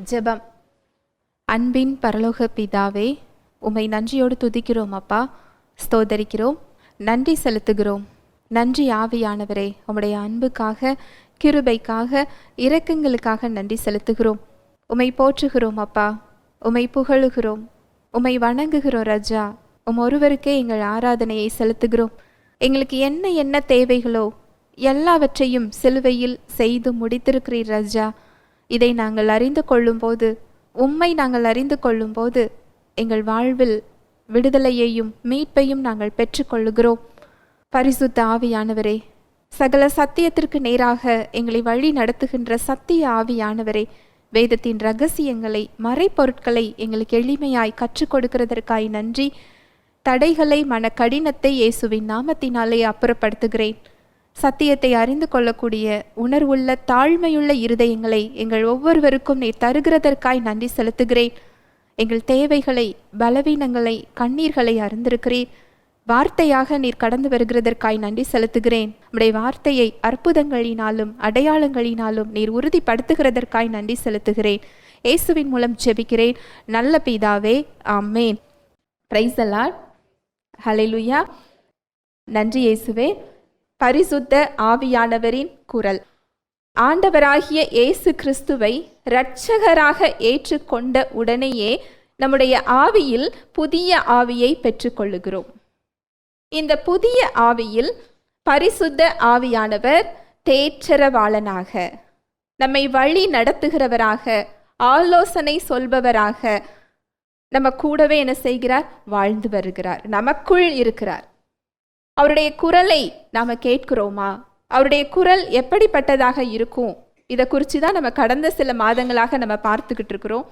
ஜெபம். அன்பின் பரலோக பிதாவே, உம்மை நன்றியோடு துதிக்கிறோம் அப்பா, ஸ்தோதரிக்கிறோம், நன்றி செலுத்துகிறோம். நன்றி ஆவியானவரே, உம்முடைய அன்புக்காக, கிருபைக்காக, இரக்கங்களுக்காக நன்றி செலுத்துகிறோம். உம்மை போற்றுகிறோம் அப்பா, உம்மை புகழுகிறோம், உம்மை வணங்குகிறோம் ராஜா. ஒருவருக்கே எங்கள் ஆராதனையை செலுத்துகிறோம். எங்களுக்கு என்ன என்ன தேவைகளோ எல்லாவற்றையும் சிலுவையில் செய்து முடித்திருக்கிறீர் ராஜா. இதை நாங்கள் அறிந்து கொள்ளும்போது, உம்மை நாங்கள் அறிந்து கொள்ளும்போது எங்கள் வாழ்வில் விடுதலையையும் மீட்பையும் நாங்கள் பெற்றுக்கொள்ளுகிறோம். பரிசுத்த ஆவியானவரே, சகல சத்தியத்திற்கு நேராக எங்களை வழி நடத்துகின்ற சத்திய ஆவியானவரே, வேதத்தின் இரகசியங்களை, மறைப்பொருட்களை எங்களுக்கு எளிமையாய் கற்றுக் கொடுக்கிறதற்காய் நன்றி. தடைகளை, மன கடினத்தை இயேசுவின் நாமத்தினாலே அப்புறப்படுத்துகிறேன். சத்தியத்தை அறிந்து கொள்ளக்கூடிய உணர்வுள்ள தாழ்மையுள்ள இருதயங்களை எங்கள் ஒவ்வொருவருக்கும் நீர் தருகிறதற்காய் நன்றி செலுத்துகிறேன். எங்கள் தேவைகளை, பலவீனங்களை, கண்ணீர்களை அறிந்திருக்கிறீர். வார்த்தையாக நீர் கடந்து வருகிறதற்காய் நன்றி செலுத்துகிறேன். நம்முடைய வார்த்தையை அற்புதங்களினாலும் அடையாளங்களினாலும் நீர் உறுதிப்படுத்துகிறதற்காய் நன்றி செலுத்துகிறேன். இயேசுவின் மூலம் ஜெபிக்கிறேன் நல்ல பிதாவே, ஆமேன். Praise the Lord. ஹல்லேலூயா. நன்றி இயேசுவே. பரிசுத்த ஆவியானவரின் குரல். ஆண்டவராகிய இயேசு கிறிஸ்துவை இரட்சகராக ஏற்றுக்கொண்ட உடனேயே நம்முடைய ஆவியில் புதிய ஆவியை பெற்றுக்கொள்ளுகிறோம். இந்த புதிய ஆவியில் பரிசுத்த ஆவியானவர் தேற்றரவாளனாக, நம்மை வழி நடத்துகிறவராக, ஆலோசனை சொல்பவராக நம்ம கூடவே என்ன செய்கிறார்? வாழ்ந்து வருகிறார், நமக்குள் இருக்கிறார். அவருடைய குரலை நாம் கேட்கிறோமா? அவருடைய குரல் எப்படிப்பட்டதாக இருக்கும்? இதை குறித்து தான் நம்ம கடந்த சில மாதங்களாக நம்ம பார்த்துக்கிட்டு இருக்கிறோம்.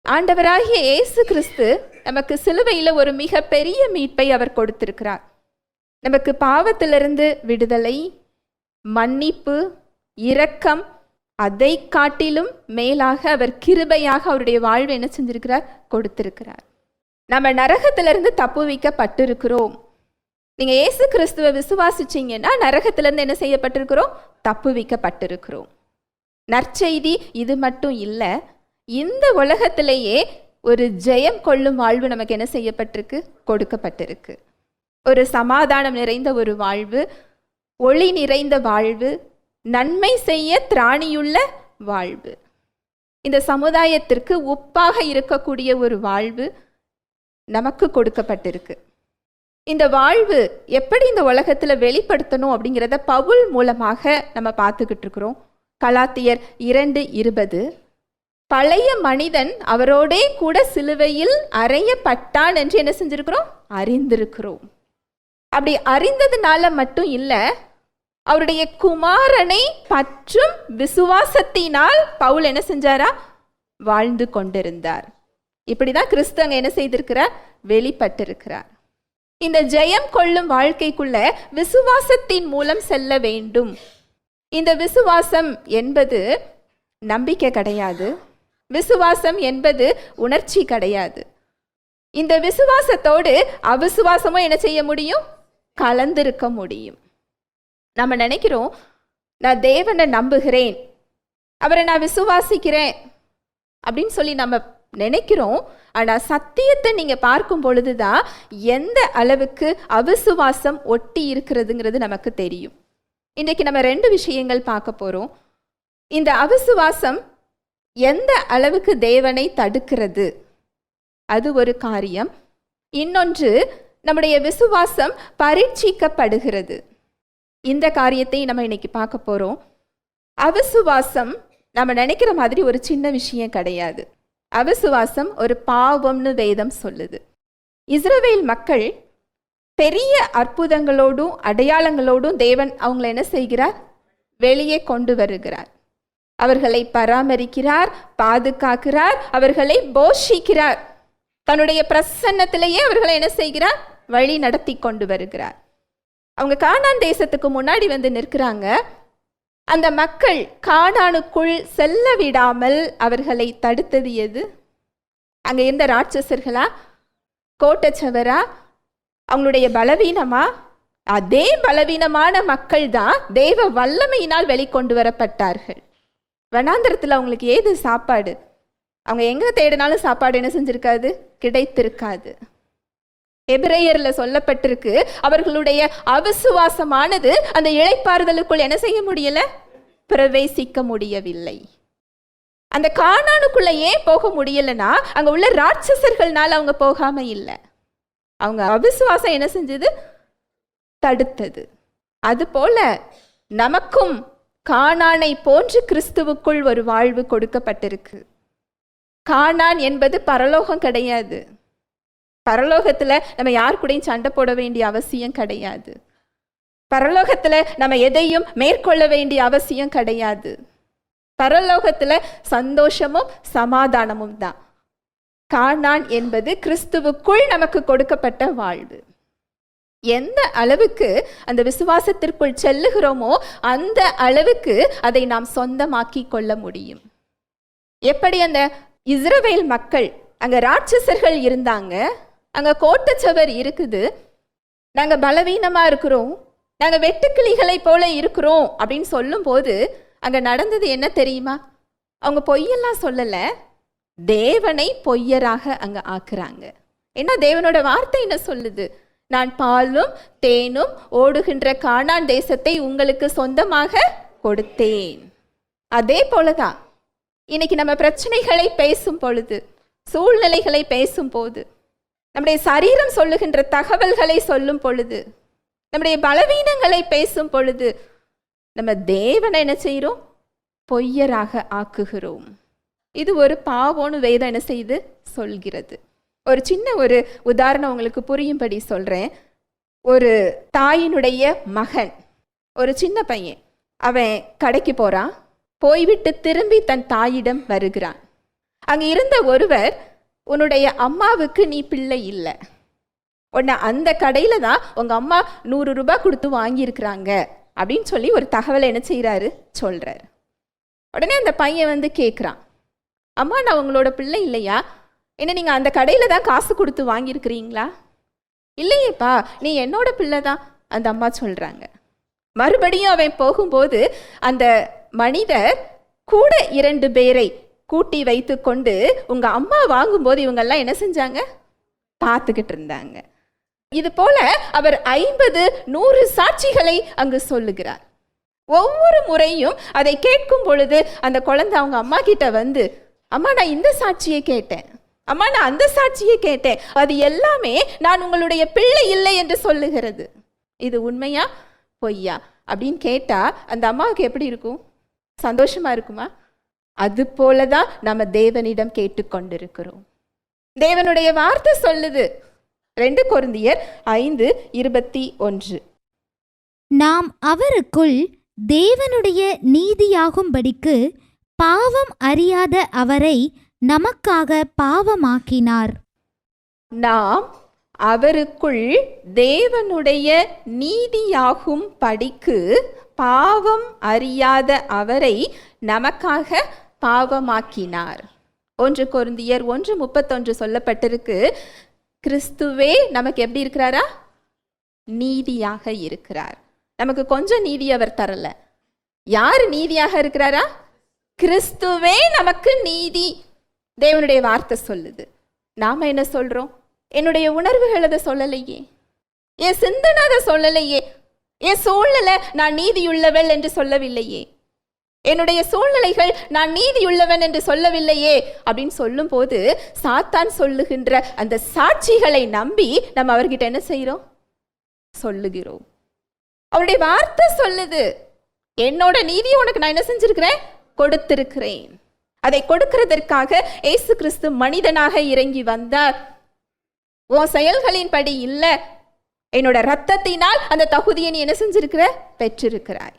ஆண்டவராகிய இயேசு கிறிஸ்து நமக்கு சிலுவையில் ஒரு மிக பெரிய மீட்பை அவர் கொடுத்திருக்கிறார். நமக்கு பாவத்திலிருந்து விடுதலை, மன்னிப்பு, இரக்கம், அதை காட்டிலும் மேலாக அவர் கிருபையாக அவருடைய வாழ்வை என்ன செஞ்சிருக்கிறார்? கொடுத்திருக்கிறார். நம்ம நரகத்திலிருந்து தப்புவிக்கப்பட்டிருக்கிறோம். நீங்க இயேசு கிறிஸ்துவை விசுவாசிச்சீங்கன்னா நரகத்திலிருந்து என்ன செய்யப்பட்டிருக்கிறோம்? தப்புவிக்கப்பட்டிருக்கிறோம். நற்செய்தி இது மட்டும் இல்லை, இந்த உலகத்திலேயே ஒரு ஜெயம் கொள்ளும் வாழ்வு நமக்கு என்ன செய்யப்பட்டிருக்கு? கொடுக்கப்பட்டிருக்கு. ஒரு சமாதானம் நிறைந்த ஒரு வாழ்வு, ஒளி நிறைந்த வாழ்வு, நன்மை செய்ய திராணியுள்ள வாழ்வு, இந்த சமுதாயத்திற்கு உப்பாக இருக்கக்கூடிய ஒரு வாழ்வு நமக்கு கொடுக்கப்பட்டிருக்கு. இந்த வாழ்வு எப்படி இந்த உலகத்தில் வெளிப்படுத்தணும் அப்படிங்கிறத பவுல் மூலமாக நம்ம பார்த்துக்கிட்டு இருக்கிறோம். கலாத்தியர் 2:20, பழைய மனிதன் அவரோடே கூட சிலுவையில் அறையப்பட்டான் என்று என்ன செஞ்சிருக்கிறோம்? அறிந்திருக்கிறோம். அப்படி அறிந்ததுனால மட்டும் இல்லை, அவருடைய குமாரனை பற்றும் விசுவாசத்தினால் பவுல் என்ன செஞ்சாரா? வாழ்ந்து கொண்டிருந்தார். இப்படிதான் கிறிஸ்து அங்க என்ன செய்திருக்கிறார்? வெளிப்பட்டிருக்கிறார். இந்த ஜெயம் கொள்ளும் வாழ்க்கைக்குள்ள விசுவாசத்தின் மூலம் செல்ல வேண்டும். இந்த விசுவாசம் என்பது நம்பிக்கை கிடையாது. விசுவாசம் என்பது உணர்ச்சி கிடையாது. இந்த விசுவாசத்தோடு அவிசுவாசமும் என்ன செய்ய முடியும்? கலந்திருக்க முடியும். நம்ம நினைக்கிறோம், நான் தேவனை நம்புகிறேன், அவரை நான் விசுவாசிக்கிறேன் அப்படின்னு சொல்லி நம்ம நினைக்கிறோம். ஆனால் சத்தியத்தை நீங்கள் பார்க்கும் பொழுதுதான் எந்த அளவுக்கு அவிசுவாசம் ஒட்டி இருக்கிறதுங்கிறது நமக்கு தெரியும். இன்றைக்கு நம்ம 2 விஷயங்கள் பார்க்க போகிறோம். இந்த அவிசுவாசம் எந்த அளவுக்கு தேவனை தடுக்கிறது, அது ஒரு காரியம். இன்னொன்று, நம்முடைய விசுவாசம் பரீட்சிக்கப்படுகிறது. இந்த காரியத்தை நம்ம இன்னைக்கு பார்க்க போகிறோம். அவிசுவாசம் நம்ம நினைக்கிற மாதிரி ஒரு சின்ன விஷயம் கிடையாது. அவிசுவாசம் ஒரு பாவம்னு வேதம் சொல்லுது. இஸ்ரவேல் மக்கள் பெரிய அற்புதங்களோடும் அடையாளங்களோடும் தேவன் அவங்களை என்ன செய்கிறார்? வெளியே கொண்டு வருகிறார். அவர்களை பராமரிக்கிறார், பாதுகாக்கிறார், அவர்களை போஷிக்கிறார். தன்னுடைய பிரசன்னத்திலேயே அவர்களை என்ன செய்கிறார்? வழி நடத்தி கொண்டு வருகிறார். அவங்க கானான் தேசத்துக்கு முன்னாடி வந்து நிற்கிறாங்க. அந்த மக்கள் கானானுக்குள் செல்ல விடாமல் அவர்களை தடுத்தது எது? அங்கே இருந்த ராட்சசர்களா, கோட்டச்சவரா, அவங்களுடைய பலவீனமா? அதே பலவீனமான மக்கள் தான் தேவ வல்லமையினால் வெளிக்கொண்டு வரப்பட்டார்கள். வனாந்திரத்தில் அவங்களுக்கு ஏது சாப்பாடு? அவங்க எங்க தேடினாலும் சாப்பாடு என்ன செஞ்சிருக்காது, கிடைத்திருக்காது. எபிரேயர்ல சொல்லப்பட்டிருக்கு, அவர்களுடைய அவிசுவாசமானது அந்த இளைப்பாறுதலுக்குள் என்ன செய்ய முடியல, பிரவேசிக்க முடியவில்லை. அந்த கானானுக்குள்ள ஏன் போக முடியலன்னா, அங்க உள்ள ராட்சசர்கள்னால அவங்க போகாம இல்லை, அவங்க அவிசுவாசம் என்ன செஞ்சது, தடுத்தது. அது போல நமக்கும் கானானை போன்று கிறிஸ்துவுக்குள் ஒரு வாழ்வு கொடுக்கப்பட்டிருக்கு. கானான் என்பது பரலோகம் கிடையாது. பரலோகத்துல நம்ம யார் கூடயும் சண்டை போட வேண்டிய அவசியம் கிடையாது. பரலோகத்துல நம்ம எதையும் மேற்கொள்ள வேண்டிய அவசியம் கிடையாது. பரலோகத்துல சந்தோஷமும் சமாதானமும் தான். கானான் என்பது கிறிஸ்துவுக்குள் நமக்கு கொடுக்கப்பட்ட வாழ்வு. எந்த அளவுக்கு அந்த விசுவாசத்திற்குள் செல்லுகிறோமோ அந்த அளவுக்கு அதை நாம் சொந்தமாக்கி கொள்ள முடியும். எப்படி அந்த இஸ்ரவேல் மக்கள், அங்க ராட்சசர்கள் இருந்தாங்க, அங்க கோட்டச்சவர் இருக்குது, நாங்க பலவீனமா இருக்கிறோம், நாங்க வெட்டுக்கிளிகளை போல இருக்கிறோம் அப்படின்னு சொல்லும் போது அங்க நடந்தது என்ன தெரியுமா? அவங்க பொய்யெல்லாம் சொல்லல, தேவனை பொய்யராக அங்க ஆக்குறாங்க. ஏன்னா தேவனோட வார்த்தை என்ன சொல்லுது, நான் பாலும் தேனும் ஓடுகின்ற கானான் தேசத்தை உங்களுக்கு சொந்தமாக கொடுத்தேன். அதே போலதான் இன்னைக்கு நம்ம பிரச்சனைகளை பேசும் பொழுது, சூழ்நிலைகளை பேசும் போது, நம்முடைய சரீரம் சொல்லுகின்ற தகவல்களை சொல்லும் பொழுது, நம்முடைய பலவீனங்களை பேசும் பொழுது நம்ம தேவனை என்ன செய்கிறோம், பொய்யராக ஆக்குகிறோம். இது ஒரு பாவம்னு வேதம் என்ன செய்து சொல்கிறது. ஒரு சின்ன ஒரு உதாரணம் உங்களுக்கு புரியும்படி சொல்கிறேன். ஒரு தாயினுடைய மகன், ஒரு சின்ன பையன், அவன் கடைக்கு போகிறான், போய்விட்டு திரும்பி தன் தாயிடம் வருகிறான். அங்கே இருந்த ஒருவர், உன்னுடைய அம்மாவுக்கு நீ பிள்ளை இல்லை, உன்னை அந்த கடையில் தான் உங்கள் அம்மா 100 ரூபாய் கொடுத்து வாங்கியிருக்கிறாங்க அப்படின்னு சொல்லி ஒரு தகவலை என்ன செய்கிறாரு, சொல்கிறாரு. உடனே அந்த பையன் வந்து கேட்குறான், அம்மா நான் உங்களோட பிள்ளை இல்லையா, என்ன நீங்கள் அந்த கடையில் தான் காசு கொடுத்து வாங்கியிருக்கிறீங்களா? இல்லையேப்பா, நீ என்னோட பிள்ளை தான் அந்த அம்மா சொல்கிறாங்க. மறுபடியும் அவன் போகும்போது அந்த மனிதர் கூட 2 பேரை கூட்டி வைத்து கொண்டு உங்கள் அம்மா வாங்கும்போது இவங்கெல்லாம் என்ன செஞ்சாங்க, பார்த்துக்கிட்டு இருந்தாங்க. இது போல அவர் 50-100 சாட்சிகளை அங்கு சொல்லுகிறார். ஒவ்வொரு முறையும் அதை கேட்கும் பொழுது அந்த குழந்தை அவங்க அம்மா கிட்ட வந்து, அம்மா நான் இந்த சாட்சியை கேட்டேன், அம்மா நான் அந்த சாட்சியை கேட்டேன், அது எல்லாமே நான் உங்களுடைய பிள்ளை இல்லை என்று சொல்லுகிறது. இது உண்மையா பொய்யா அப்படின்னு கேட்டா அந்த அம்மாவுக்கு எப்படி இருக்கும், சந்தோஷமா இருக்குமா? அது போலதான் நம்ம தேவனிடம் கேட்டுக்கொண்டிருக்கிறோம். தேவனுடைய வார்த்தை சொல்லுது, 2 கொரிந்தியர் 5:21, நாம் அவருக்குள் தேவனுடைய நீதியாகும்படிக்கு பாவம் அறியாத அவரை நமக்காக பாவமாக்கினார். நாம் அவருக்குள் தேவனுடைய நீதியாகும் படிக்கு பாவம் அறியாத அவரை நமக்காக பாவமாக்கினார். 1 கொரிந்தியர் 1:31 சொல்லப்பட்டிருக்கு, கிறிஸ்துவே நமக்கு எப்படி இருக்கிறாரா, நீதியாக இருக்கிறார். நமக்கு கொஞ்சம் நீதி அவர் தரல. யார் நீதியாக இருக்கிறாரா? கிறிஸ்துவே நமக்கு நீதி. தேவனுடைய வார்த்தை சொல்லுது. நாம என்ன சொல்றோம்? என்னுடைய உணர்வுகள் அதை சொல்லலையே, என் சிந்தனை அதை சொல்லலையே, என் சூழ்நிலை நான் நீதியுள்ளவள் என்று சொல்லவில்லையே, என்னுடைய சூழ்நிலைகள் நான் நீதியுள்ளவன் என்று சொல்லவில்லையே அப்படின்னு சொல்லும் போது சாத்தான் சொல்லுகின்ற அந்த சாட்சிகளை நம்பி நம்ம அவர்கிட்ட என்ன செய்யறோம், சொல்லுகிறோம். அவருடைய வார்த்தை சொல்லுது, என்னோட நீதியை உனக்கு நான் என்ன செஞ்சிருக்கிறேன், கொடுத்திருக்கிறேன். அதை கொடுக்கிறதற்காக இயேசு கிறிஸ்து மனிதனாக இறங்கி வந்தார். உன் செயல்களின் படி இல்ல, என்னோட ரத்தத்தினால் அந்த தகுதியை நீ என்ன செஞ்சிருக்கிற, பெற்றிருக்கிறாய்.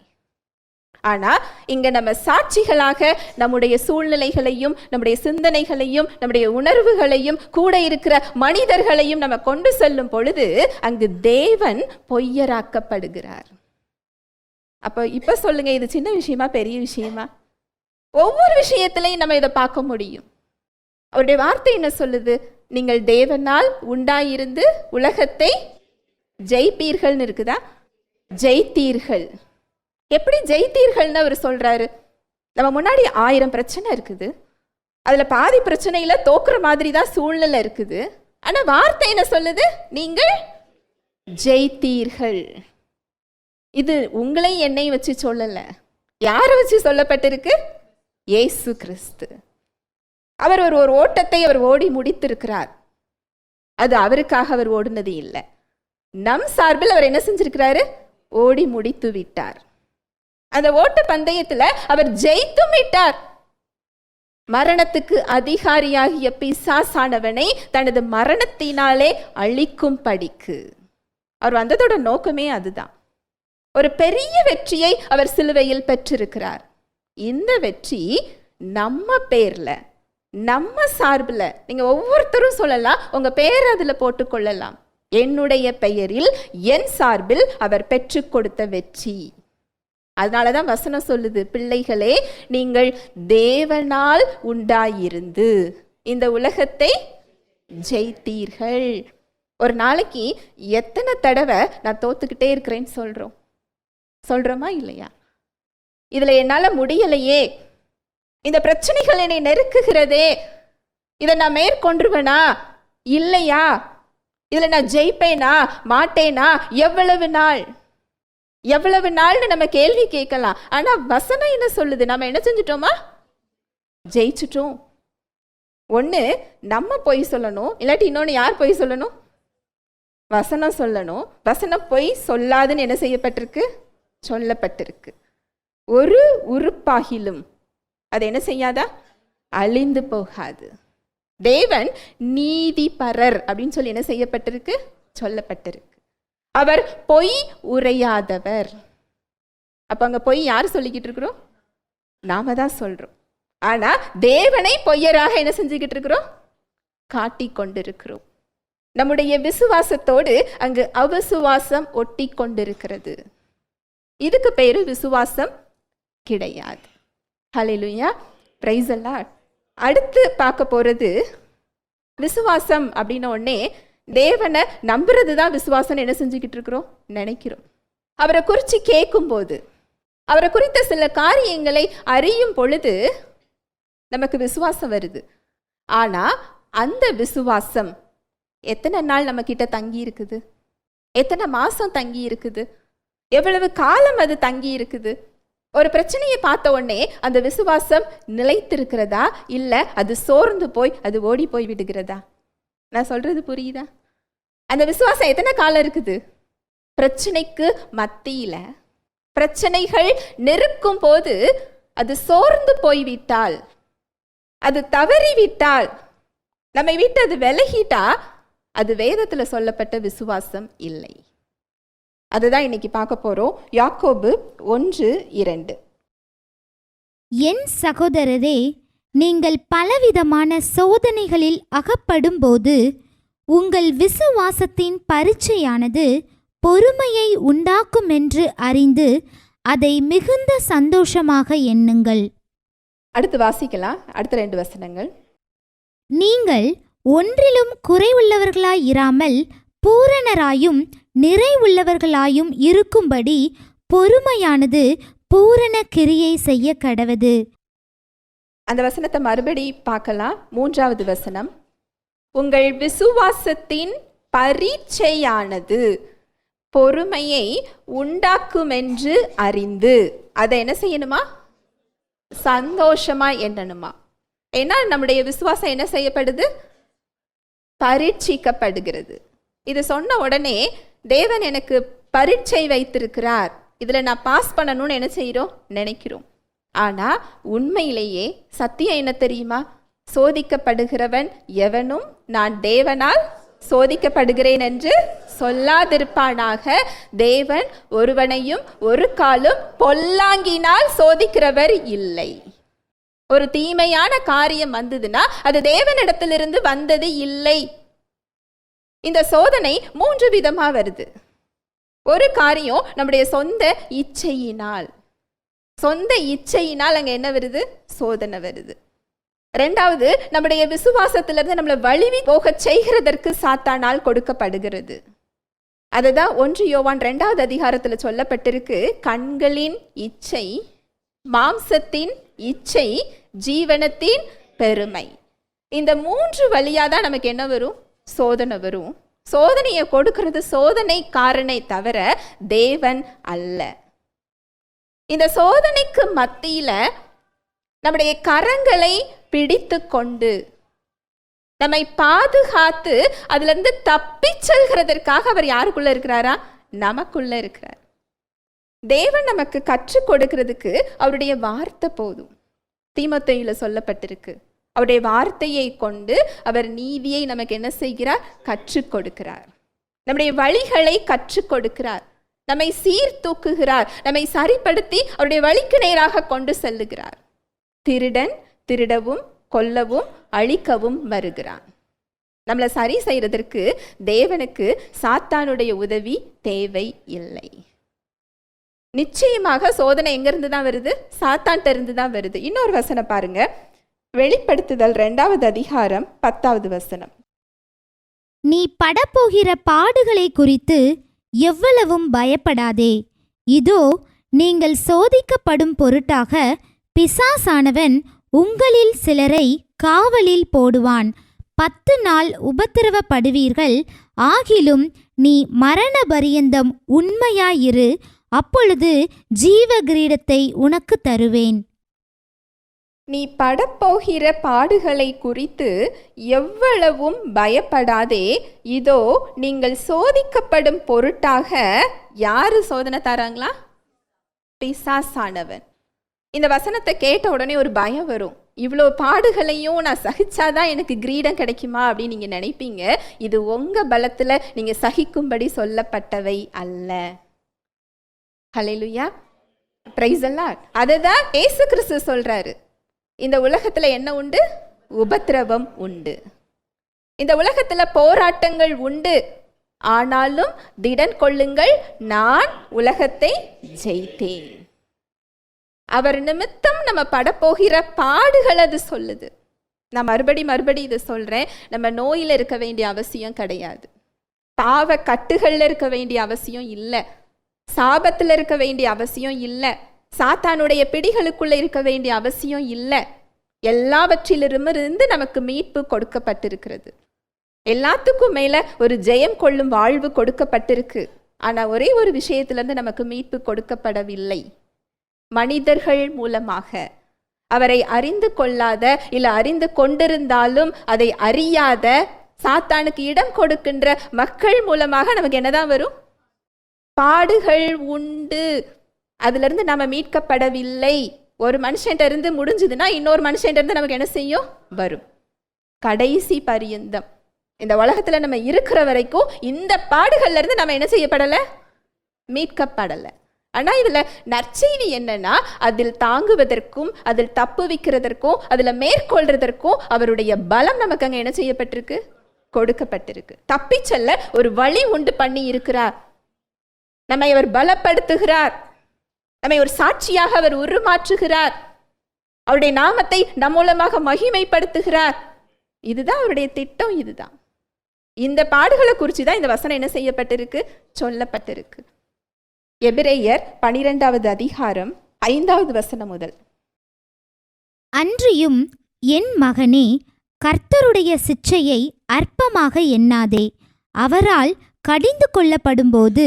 ஆனா இங்க நம்ம சாட்சிகளாக நம்முடைய சூழ்நிலைகளையும் நம்முடைய சிந்தனைகளையும் நம்முடைய உணர்வுகளையும் கூட இருக்கிற மனிதர்களையும் நம்ம கொண்டு செல்லும் பொழுது அங்கு தேவன் பொய்யராக்கப்படுகிறார். அப்ப இப்ப சொல்லுங்க, இது சின்ன விஷயமா பெரிய விஷயமா? ஒவ்வொரு விஷயத்திலையும் நம்ம இதை பார்க்க முடியும். அவருடைய வார்த்தை என்ன சொல்லுது, நீங்கள் தேவனால் உண்டாயிருந்து உலகத்தை ஜெயிப்பீர்கள்னு இருக்குதா? ஜெயித்தீர்கள். எப்படி ஜெயித்தீர்கள்னு அவர் சொல்றாரு? நம்ம முன்னாடி 1000 பிரச்சனை இருக்குது, அதுல பாதி பிரச்சனையில தோக்குற மாதிரி தான் சூழ்நிலை இருக்குது. ஆனா வார்த்தை என்ன சொல்லுது? நீங்கள் ஜெயித்தீர்கள். இது உங்களை என்னை வச்சு சொல்லல, யாரை வச்சு சொல்லப்பட்டிருக்கு? இயேசு கிறிஸ்து. அவர் ஒரு ஓட்டத்தை அவர் ஓடி முடித்திருக்கிறார். அது அவருக்காக அவர் ஓடினது இல்லை, நம் சார்பில் அவர் என்ன செஞ்சிருக்கிறாரு? ஓடி முடித்து விட்டார். அந்த ஓட்ட பந்தயத்துல அவர் ஜெயித்தும் விட்டார். மரணத்துக்கு அதிகாரியாகிய பிசாசானவனை தனது மரணத்தினாலே அழிக்கும் படிக்கு அவர் வந்ததோட நோக்கமே அதுதான். ஒரு பெரிய வெற்றியை அவர் சிலுவையில் பெற்றிருக்கிறார். இந்த வெற்றி நம்ம பேர்ல, நம்ம சார்பில், நீங்க ஒவ்வொருத்தரும் சொல்லலாம், உங்க பேர் அதுல போட்டுக்கொள்ளலாம். என்னுடைய பெயரில், என் சார்பில் அவர் பெற்றுக் கொடுத்த வெற்றி. அதனாலதான் வசனம் சொல்லுது, பிள்ளைகளே நீங்கள் தேவனால் உண்டாயிருந்து இந்த உலகத்தை ஜெயித்தீர்கள். ஒரு நாளைக்கு எத்தனை தடவை நான் தோத்துக்கிட்டே இருக்கிறேன்னு சொல்றோமா இல்லையா? இதுல என்னால முடியலையே, இந்த பிரச்சனைகள் என்னை நெருக்குகிறதே, இதை நான் மேற்கொண்டுருவேனா இல்லையா, இதுல நான் ஜெயிப்பேனா மாட்டேனா, எவ்வளவு நாள்னு நம்ம கேள்வி கேட்கலாம். ஆனா வசனம் என்ன சொல்லுது? நம்ம என்ன செஞ்சிட்டோமா? ஜெயிச்சிட்டோம். ஒண்ணு நம்ம பொய் சொல்லணும், இல்லாட்டி இன்னொன்னு யார் பொய் சொல்லணும்? வசனம் சொல்லணும். வசனம் பொய் சொல்லாதுன்னு என்ன செய்யப்பட்டிருக்கு? சொல்லப்பட்டிருக்கு. ஒரு உறுப்பாகிலும் அது என்ன செய்யாதா? அழிந்து போகாது. தேவன் நீதிபரர் அப்படின்னு சொல்லி என்ன செய்யப்பட்டிருக்கு? சொல்லப்பட்டிருக்கு. அவர் பொய் உரையாதவர். அப்ப அங்க பொய் யார் சொல்லிக்கிட்டு இருக்கிறோம்? நாம தான் சொல்றோம். ஆனா தேவனை பொய்யராக என்ன செஞ்சுக்கிட்டு இருக்கிறோம்? காட்டி கொண்டிருக்கிறோம். நம்முடைய விசுவாசத்தோடு அங்கு அவிசுவாசம் ஒட்டி கொண்டிருக்கிறது. இதுக்கு பேரு விசுவாசம் கிடையாது. ஹல்லேலூயா, பிரைஸ் தி லார்ட். அடுத்து பார்க்க போறது விசுவாசம் அப்படின்ன உடனே தேவனை நம்புறது தான் விசுவாசம் என்ன செஞ்சுக்கிட்டு இருக்கிறோம்? நினைக்கிறோம். அவரை குறித்து கேட்கும் போது, அவரை குறித்த சில காரியங்களை அறியும் பொழுது நமக்கு விசுவாசம் வருது. ஆனா அந்த விசுவாசம் எத்தனை நாள் நம்ம கிட்ட தங்கி இருக்குது? எத்தனை மாசம் தங்கி இருக்குது? எவ்வளவு காலம் அது தங்கி இருக்குது? ஒரு பிரச்சனையை பார்த்த உடனே அந்த விசுவாசம் நிலைத்திருக்கிறதா, இல்ல அது சோர்ந்து போய் அது ஓடி போய் விடுகிறதா? நான் சொல்றது புரியுதா? அந்த விசுவாசம் எத்தனை காலம் இருக்குது? பிரச்சனைக்கு மத்தியில, பிரச்சனைகள் நெருக்கும் போது அது சோர்ந்து போய்விட்டால், அது தவறிவிட்டால், நம்மை விட்டு அது விலகிட்டா, அது வேதத்துல சொல்லப்பட்ட விசுவாசம் இல்லை. அதுதான் இன்னைக்கு பார்க்க போறோம். யாக்கோபு 1:2. என் சகோதரரே, நீங்கள் பலவிதமான சோதனைகளில் அகப்படும்போது உங்கள் விசுவாசத்தின் பரீட்சையானது பொறுமையை உண்டாக்கும் என்று அறிந்து அதை மிகுந்த சந்தோஷமாக எண்ணுங்கள். அடுத்து வாசிக்கலாம், அடுத்த 2 வசனங்கள். நீங்கள் ஒன்றிலும் குறைவுள்ளவர்களாய் இராமல் பூரணராயும் நிறைவுள்ளவர்களாயும் இருக்கும்படி பொறுமையானது பூரண கிரியை செய்ய கடவது. அந்த வசனத்தை மறுபடி பார்க்கலாம். 3வது வசனம். உங்கள் விசுவாசத்தின் பரீட்சையானது பொறுமையை உண்டாக்குமென்று அறிந்து அதை என்ன செய்யணுமா? சந்தோஷமா எண்ணணுமா? ஏன்னா நம்முடைய விசுவாசம் என்ன செய்யப்படுது? பரீட்சிக்கப்படுகிறது. இது சொன்ன உடனே தேவன் எனக்கு பரீட்சை வைத்திருக்கிறார், இதுல நான் பாஸ் பண்ணணும்னு என்ன செய்யறோம்? நினைக்கிறோம். ஆனா உண்மையிலேயே சத்தியம் என்ன தெரியுமா? சோதிக்கப்படுகிறவன் எவனும் நான் தேவனால் சோதிக்கப்படுகிறேன் என்று சொல்லாதிருப்பானாக. தேவன் ஒருவனையும் ஒரு காலும் பொல்லாங்கினால் சோதிக்கிறவர் இல்லை. ஒரு தீமையான காரியம் வந்ததுன்னா அது தேவனிடத்திலிருந்து வந்தது இல்லை. இந்த சோதனை 3 விதமா வருது. ஒரு காரியம் நம்முடைய சொந்த இச்சையினால் அங்க என்ன வருது? சோதனை வருது. 2வது, நம்முடைய விசுவாசத்திலிருந்து நம்மளை வழுவி போக செய்கிறதற்கு சாத்தானால் கொடுக்கப்படுகிறது. அதுதான் 1 யோவான் 2வது அதிகாரத்தில் சொல்லப்பட்டிருக்கு. கண்களின் இச்சை, மாம்சத்தின் இச்சை, ஜீவனத்தின் பெருமை. இந்த 3 வழியாக தான் நமக்கு என்ன வரும்? சோதனை வரும். சோதனையை கொடுக்கிறது சோதனைக்காரனை தவிர தேவன் அல்ல. இந்த சோதனைக்கு மத்தியில நம்முடைய கரங்களை பிடித்து கொண்டு நம்மை பாதுகாத்து அதுல இருந்து தப்பி செல்கிறதற்காக அவர் யாருக்குள்ள இருக்கிறாரா? நமக்குள்ள இருக்கிறார். தேவன் நமக்கு கற்றுக் கொடுக்கிறதுக்கு அவருடைய வார்த்தை போதும். தீமோத்தேயுல சொல்லப்பட்டிருக்கு, அவருடைய வார்த்தையை கொண்டு அவர் நீதியை நமக்கு என்ன செய்கிறார்? கற்றுக் கொடுக்கிறார். நம்முடைய வழிகளை கற்றுக் கொடுக்கிறார். நம்மை சீர்தூக்குகிறார். நம்மை சரிப்படுத்தி அவருடைய வழிக்கு நேராக கொண்டு செல்லுகிறார். திருடன் திருடவும் கொல்லவும் அழிக்கவும் வருகிறான். நம்மளை சரி செய்யறதற்கு தேவனுக்கு சாத்தானுடைய உதவி தேவை இல்லை. நிச்சயமாக சோதனை எங்கிருந்து தான் வருது? சாத்தான்ட்ட இருந்து தான் வருது. இன்னொரு வசனம் பாருங்க, வெளிப்படுத்துதல் 2வது அதிகாரம் 10வது வசனம். நீ படப்போகிற பாடுகளை குறித்து எவ்வளவும் பயப்படாதே. இதோ நீங்கள் சோதிக்கப்படும் பொருட்டாக பிசாசானவன் உங்களில் சிலரை காவலில் போடுவான். 10 நாள் உபத்திரவப்படுவீர்கள். ஆகிலும் நீ மரண பரியந்தம் உண்மையாயிரு, அப்பொழுது ஜீவ கிரீடத்தை உனக்கு தருவேன். நீ படப்போகிற பாடுகளை குறித்து எவ்வளவும் பயப்படாதே. இதோ நீங்கள் சோதிக்கப்படும் பொருட்டாக யாரு சோதனை தராங்களா? பிசாசானவன். இந்த வசனத்தை கேட்ட உடனே ஒரு பயம் வரும். இவ்வளோ பாடுகளையும் நான் சகிச்சாதான் எனக்கு கிரீடம் கிடைக்குமா அப்படின்னு நீங்க நினைப்பீங்க. இது உங்க பலத்துல நீங்க சகிக்கும்படி சொல்லப்பட்டவை அல்ல. ஹல்லேலூயா, பிரைஸ் தி லார்ட். அதுதான் இயேசு கிறிஸ்து சொல்றாரு. இந்த உலகத்துல என்ன உண்டு? உபத்திரவம் உண்டு. இந்த உலகத்துல போராட்டங்கள் உண்டு. ஆனாலும் திடன் கொள்ளுங்கள், நான் உலகத்தை ஜெயித்தேன். அவர் நிமித்தம் நம்ம படப்போகிற பாடுகள் அது சொல்லுது. நான் மறுபடி இதை சொல்றேன். நம்ம நோயில இருக்க வேண்டிய அவசியம் கிடையாது. பாவ கட்டுகள்ல இருக்க வேண்டிய அவசியம் இல்லை. சாபத்துல இருக்க வேண்டிய அவசியம் இல்லை. சாத்தானுடைய பிடிகளுக்குள்ள இருக்க வேண்டிய அவசியம் இல்லை. எல்லாவற்றிலிருந்து நமக்கு மீட்பு கொடுக்கப்பட்டிருக்கிறது. எல்லாத்துக்கும் மேல ஒரு ஜெயம் கொள்ளும் வாழ்வு கொடுக்கப்பட்டிருக்கு. ஆனா ஒரே ஒரு விஷயத்துல இருந்து நமக்கு மீட்பு கொடுக்கப்படவில்லை. மனிதர்கள் மூலமாக, அவரை அறிந்து கொள்ளாத இல்ல அறிந்து கொண்டிருந்தாலும் அதை அறியாத சாத்தானுக்கு இடம் கொடுக்கின்ற மக்கள் மூலமாக நமக்கு என்னதான் வரும்? பாடுகள் உண்டு. அதுல இருந்து நம்ம மீட்கப்படவில்லை. ஒரு மனுஷன்ட்ட இருந்து முடிஞ்சதுன்னா இன்னொரு மனுஷன்ட்ட இருந்து நமக்கு என்ன செய்யும்? வரும். கடைசி பரியந்தம் இந்த உலகத்துல நம்ம இருக்கிற வரைக்கும் இந்த பாடுகள்ல இருந்து நம்ம என்ன செய்யப்படலை? மீட்கப்படலை. ஆனா இதுல நற்செய்தி என்னன்னா, அதில் தாங்குவதற்கும் அதில் தப்புவிக்கிறதற்கும் அதுல மேற்கொள்றதற்கும் அவருடைய பலம் நமக்கு அங்க என்ன செய்யப்பட்டிருக்கு? கொடுக்கப்பட்டிருக்கு. தப்பி செல்ல ஒரு வழி உண்டு பண்ணி இருக்கிறார். நம்மை அவர் பலப்படுத்துகிறார். நம்மை ஒரு சாட்சியாக அவர் உருமாற்றுகிறார். அவருடைய நாமத்தை நம் மூலமாக மகிமைப்படுத்துகிறார். இதுதான் அவருடைய திட்டம். இதுதான் இந்த பாடுகளை குறிச்சுதான் இந்த வசனம் என்ன செய்யப்பட்டிருக்கு? சொல்லப்பட்டிருக்கு. எபிரேயர் 12வது அதிகாரம் 5வது வசனம் முதல். அன்றியும் என் மகனே, கர்த்தருடைய சிட்சையை அற்பமாக எண்ணாதே. அவரால் கடிந்து கொள்ளப்படும்போது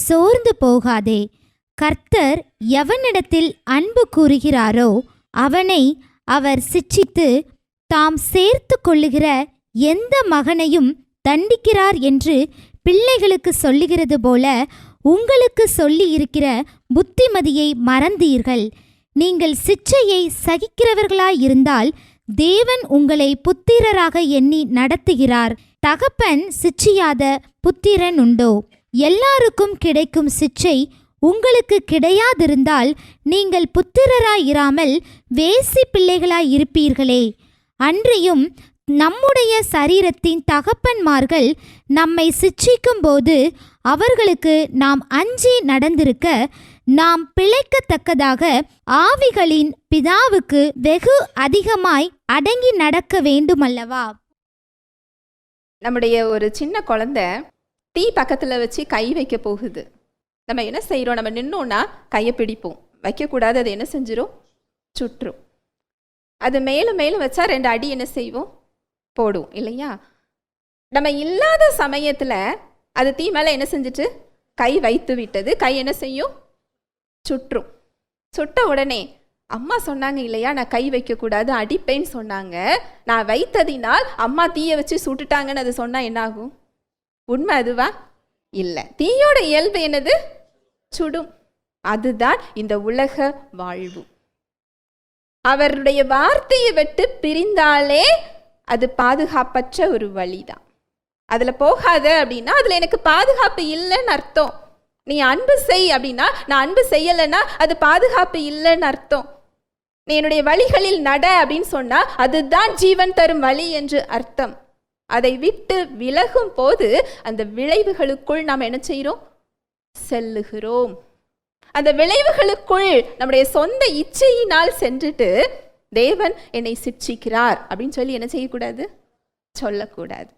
சோர்ந்து போகாதே. கர்த்தர் எவனிடத்தில் அன்பு கூறுகிறாரோ அவனை அவர் சிட்சித்து தாம் சேர்த்து கொள்ளுகிற எந்த மகனையும் தண்டிக்கிறார் என்று பிள்ளைகளுக்கு சொல்லுகிறது போல உங்களுக்கு சொல்லி இருக்கிற புத்திமதியை மறந்தீர்கள். நீங்கள் சிட்சையை சகிக்கிறவர்களாயிருந்தால் தேவன் உங்களை புத்திரராக எண்ணி நடத்துகிறார். தகப்பன் சிட்சியாத புத்திரன் உண்டோ? எல்லாருக்கும் கிடைக்கும் சிட்சை உங்களுக்கு கிடையாதிருந்தால் நீங்கள் புத்திரராயிராமல் வேசி பிள்ளைகளாயிருப்பீர்களே. அன்றியும் நம்முடைய சரீரத்தின் தகப்பன்மார்கள் நம்மை சிட்சிக்கும் போது அவர்களுக்கு நாம் அஞ்சி நடந்திருக்க நாம் பிழைக்கத்தக்கதாக ஆவிகளின் பிதாவுக்கு வெகு அதிகமாய் அடங்கி நடக்க வேண்டுமல்லவா? நம்முடைய ஒரு சின்ன குழந்தை தீ பக்கத்துல வச்சு கை வைக்க போகுது. நம்ம என்ன செய்யறோம்? நம்ம நின்னோன்னா கையை பிடிப்போம். வைக்கக்கூடாது, அது என்ன செஞ்சிரும்? சுற்றும். அது மேலும் மேலும் வச்சா 2 அடி என்ன செய்வோம்? போடும் இல்லையா? நம்ம இல்லாத சமயத்துல அது தீ மேல என்ன செஞ்சுட்டு கை வைத்து விட்டது. கை என்ன செய்யும்? சுற்றும். சுட்ட உடனே அம்மா சொன்னாங்க இல்லையா, நான் கை வைக்க கூடாது, அடிப்பேன்னு சொன்னாங்க. நான் வைத்ததினால் அம்மா தீயை வச்சு சுட்டுட்டாங்கன்னு அது சொன்னா என்ன ஆகும்? உண்மை அதுவா? இல்லை. தீயோட இயல்பு என்னது? சுடும். அதுதான் இந்த உலக வாழ்வு. அவருடைய வார்த்தையை விட்டு பிரிந்தாலே அது பாதுகாப்பற்ற ஒரு வழிதான். அதுல போகாத அப்படின்னா அதுல எனக்கு பாதுகாப்பு இல்லைன்னு அர்த்தம். நீ அன்பு செய் அப்படின்னா நான் அன்பு செய்யலைன்னா அது பாதுகாப்பு இல்லைன்னு அர்த்தம். நீ என்னுடைய வழிகளில் நட அப்படின்னு சொன்னா அதுதான் ஜீவன் தரும் வழி என்று அர்த்தம். அதை விட்டு விலகும் போது அந்த விளைவுகளுக்குள் நாம் என்ன செய்கிறோம்? செல்லுகிறோம். அந்த விளைவுகளுக்குள் நம்முடைய சொந்த இச்சையினால் சென்றுட்டு தேவன் என்னை சிட்சிக்கிறார் அப்படின்னு சொல்லி என்ன செய்யக்கூடாது? சொல்லக்கூடாது.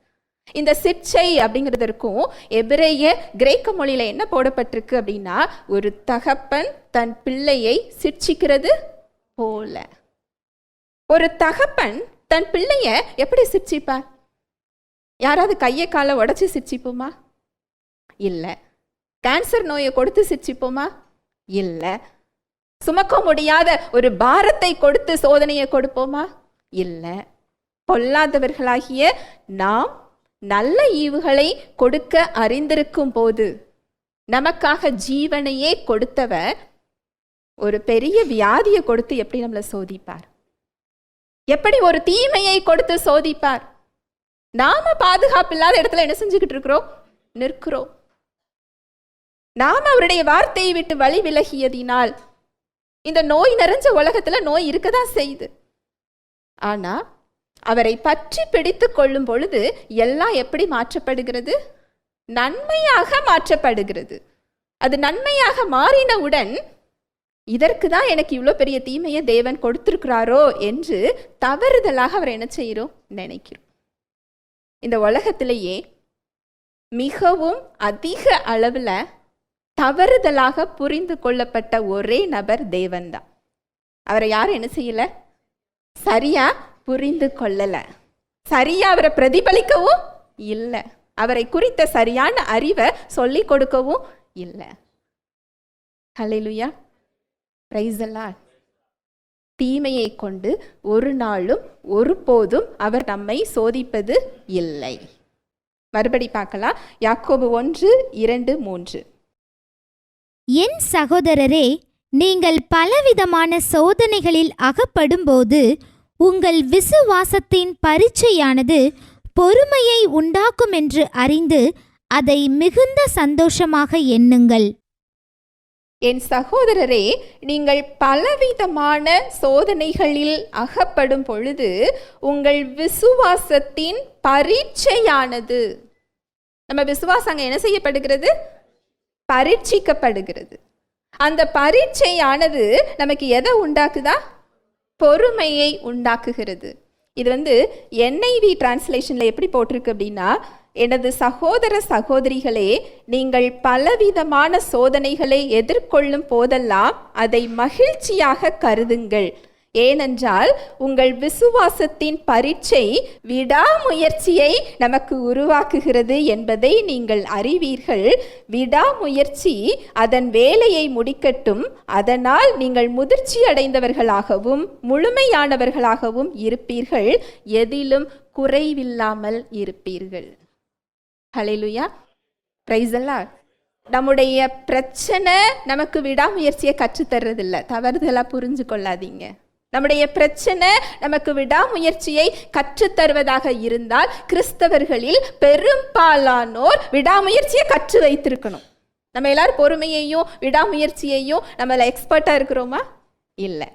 இந்த சிட்சை அப்படிங்கிறதற்கும் எபிரேய கிரேக்க மொழியில என்ன போடப்பட்டிருக்கு அப்படின்னா, ஒரு தகப்பன் தன் பிள்ளையை சிட்சிக்கிறது போல. ஒரு தகப்பன் தன் பிள்ளைய எப்படி சிட்சிப்பார்? யாராவது கையை காலை உடைச்சு சிட்சிப்போமா? இல்லை. கேன்சர் நோயை கொடுத்து சிட்சிப்போமா? இல்லை. சுமக்க முடியாத ஒரு பாரத்தை கொடுத்து சோதனையை கொடுப்போமா? இல்லை. பொல்லாதவர்களாகிய நாம் நல்ல ஈவுகளை கொடுக்க அறிந்திருக்கும் போது நமக்காக ஜீவனையே கொடுத்தவர் ஒரு பெரிய வியாதியை கொடுத்து எப்படி நம்மளை சோதிப்பார்? எப்படி ஒரு தீமையை கொடுத்து சோதிப்பார்? நாம பாதுகாப்பு இல்லாத இடத்துல என்ன செஞ்சுக்கிட்டு இருக்கிறோம்? நிற்கிறோம். நாம அவருடைய வார்த்தையை விட்டு வழி விலகியதினால் இந்த நோய் நிறைஞ்ச உலகத்துல நோய் இருக்கதான் செய்யுது. ஆனா அவரை பற்றி பிடித்து கொள்ளும் பொழுது எல்லாம் எப்படி மாற்றப்படுகிறது? நன்மையாக மாற்றப்படுகிறது. அது நன்மையாக மாறினவுடன் இதற்கு தான் எனக்கு இவ்வளோ பெரிய தீமையை தேவன் கொடுத்திருக்கிறாரோ என்று தவறுதலாக அவர் என்ன செய்கிறோம்? நினைக்கிறோம். இந்த உலகத்திலேயே மிகவும் அதிக அளவில் தவறுதலாக புரிந்து கொள்ளப்பட்ட ஒரே நபர் தேவன்தான். அவரை யாரும் என்ன செய்யல? சரியா புரிந்து கொள்ளல. சரியா அவரை பிரதிபலிக்கவும் இல்லை. அவரை குறித்த சரியான அறிவை சொல்லிக் கொடுக்கவும் இல்லை. ஹல்லேலூயா, பிரைஸ் தி லார்ட். தீமையை கொண்டு ஒரு நாளும் ஒருபோதும் அவர் நம்மை சோதிப்பது இல்லை. மறுபடி பார்க்கலாம். யாக்கோபு 1:2-3. என் சகோதரரே, நீங்கள் பலவிதமான சோதனைகளில் அகப்படும்போது உங்கள் விசுவாசத்தின் பரீட்சையானது பொறுமையை உண்டாக்கும் என்று அறிந்து அதை மிகுந்த சந்தோஷமாக எண்ணுங்கள். என் சகோதரரே, நீங்கள் பலவிதமான சோதனைகளில் அகப்படும் பொழுது உங்கள் விசுவாசத்தின் பரீட்சையானது, நம்ம விசுவாசம் அங்கே என்ன செய்யப்படுகிறது? பரீட்சிக்கப்படுகிறது. அந்த பரீட்சையானது நமக்கு எதை உண்டாக்குதா? பொறுமையை உண்டாக்குகிறது. இது NIV டிரான்ஸ்லேஷன்ல எப்படி போட்டிருக்கு அப்படின்னா, எனது சகோதர சகோதரிகளே, நீங்கள் பலவிதமான சோதனைகளை எதிர்கொள்ளும் போதெல்லாம் அதை மகிழ்ச்சியாக கருதுங்கள். ஏனென்றால் உங்கள் விசுவாசத்தின் பரீட்சை விடாமுயற்சியை நமக்கு உருவாக்குகிறது என்பதை நீங்கள் அறிவீர்கள். விடாமுயற்சி அதன் வேலையை முடிக்கட்டும், அதனால் நீங்கள் முதிர்ச்சி அடைந்தவர்களாகவும் முழுமையானவர்களாகவும் இருப்பீர்கள், எதிலும் குறைவில்லாமல் இருப்பீர்கள். ஹல்லேலூயா, பிரைஸ் தி லார்ட். நம்முடைய பிரச்சனை நமக்கு விடாமுயற்சியை கற்றுத்தர்றதில்லை. தவறுதலாக புரிஞ்சு கொள்ளாதீங்க. நம்முடைய பிரச்சனை நமக்கு விடாமுயற்சியை கற்றுத்தருவதாக இருந்தால் கிறிஸ்தவர்களில் பெரும்பாலானோர் விடாமுயற்சியை கற்று வைத்திருக்கணும். நம்ம எல்லாரும் பொறுமையையும் விடாமுயற்சியையும் நம்மள எக்ஸ்பர்ட்டா இருக்கிறோமா? இல்லை.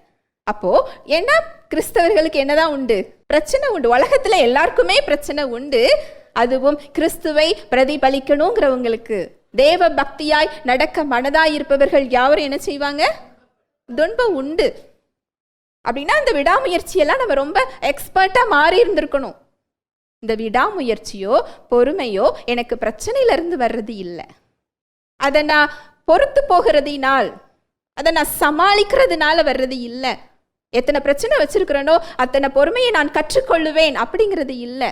அப்போ என்ன, கிறிஸ்தவர்களுக்கு என்னதான் உண்டு? பிரச்சனை உண்டு. உலகத்துல எல்லாருக்குமே பிரச்சனை உண்டு. அதுவும் கிறிஸ்துவை பிரதிபலிக்கணுங்கிறவங்களுக்கு, தேவ பக்தியாய் நடக்க மனதாய் இருப்பவர்கள் யாரும் என்ன செய்வாங்க? துன்பம் உண்டு. அப்படின்னா இந்த விடாமுயற்சியெல்லாம் நம்ம ரொம்ப எக்ஸ்பர்ட்டா மாறி இருந்திருக்கணும். இந்த விடாமுயற்சியோ பொறுமையோ எனக்கு பிரச்சனையிலிருந்து வர்றது இல்லை. அதை நான் பொறுத்து போகிறதினால், அதை நான் சமாளிக்கிறதுனால வர்றது இல்லை. எத்தனை பிரச்சனை வச்சிருக்கிறேனோ அத்தனை பொறுமையை நான் கற்றுக்கொள்ளுவேன் அப்படிங்கிறது இல்லை.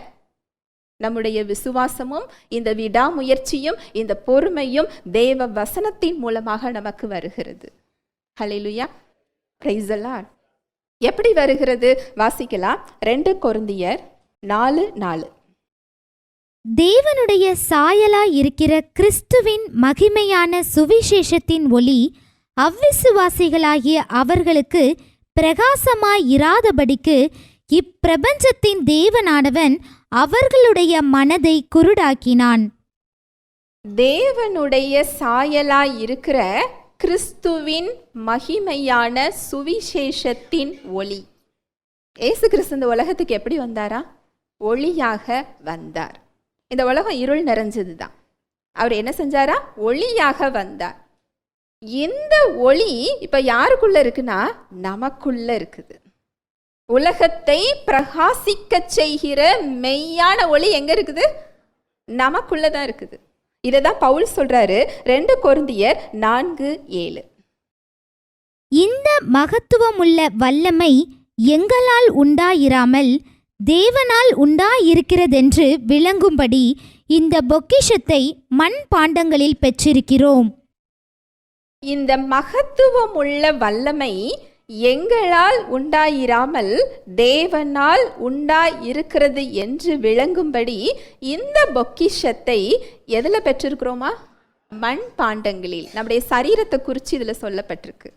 நம்முடைய விசுவாசமும் இந்த விடாமுயற்சியும் இந்த பொறுமையும் தேவ வசனத்தின் மூலமாக நமக்கு வருகிறது. ஹல்லேலூயா, பிரைஸ் தி லார்ட். எப்படி வருகிறது வாசிக்கலாம். 2 கொரிந்தியர் 4:4. தேவனுடைய சாயலாய் இருக்கிற கிறிஸ்துவின் மகிமையான சுவிசேஷத்தின் ஒளி அவ்விசுவாசிகளாகிய அவர்களுக்கு பிரகாசமாய் இராதபடிக்கு இப்பிரபஞ்சத்தின் தேவனானவன் அவர்களுடைய மனதை குருடாக்கினான். தேவனுடைய சாயலாய் இருக்கிற கிறிஸ்துவின் மகிமையான சுவிசேஷத்தின் ஒளி. இயேசு கிறிஸ்து இந்த உலகத்துக்கு எப்படி வந்தாரா? ஒளியாக வந்தார். இந்த உலகம் இருள் நிறைஞ்சது தான். அவர் என்ன செஞ்சாரா? ஒளியாக வந்தார். இந்த ஒளி இப்ப யாருக்குள்ள இருக்குன்னா நமக்குள்ள இருக்குது. உலகத்தை பிரகாசிக்க செய்கிற மெய்யான ஒளி எங்க இருக்குது? நமக்குள்ளதான் இருக்குது. இதைதான் பவுல் சொல்றாரு 2 கொரிந்தியர் 4:7. இந்த மகத்துவமுள்ள வல்லமை எங்களால் உண்டாயிராமல் தேவனால் உண்டாயிருக்கிறதென்று விளங்கும்படி இந்த பொக்கிஷத்தை மண் பாண்டங்களில் பெற்றிருக்கிறோம். இந்த மகத்துவமுள்ள வல்லமை எங்களால் உண்டாயிராமல் தேவனால் உண்டாயிருக்கிறது என்று விளங்கும்படி இந்த பொக்கிஷத்தை எதுல பெற்றிருக்கிறோமா? மண் பாண்டங்களில். நம்முடைய சரீரத்தை குறித்து இதுல சொல்லப்பட்டிருக்கு.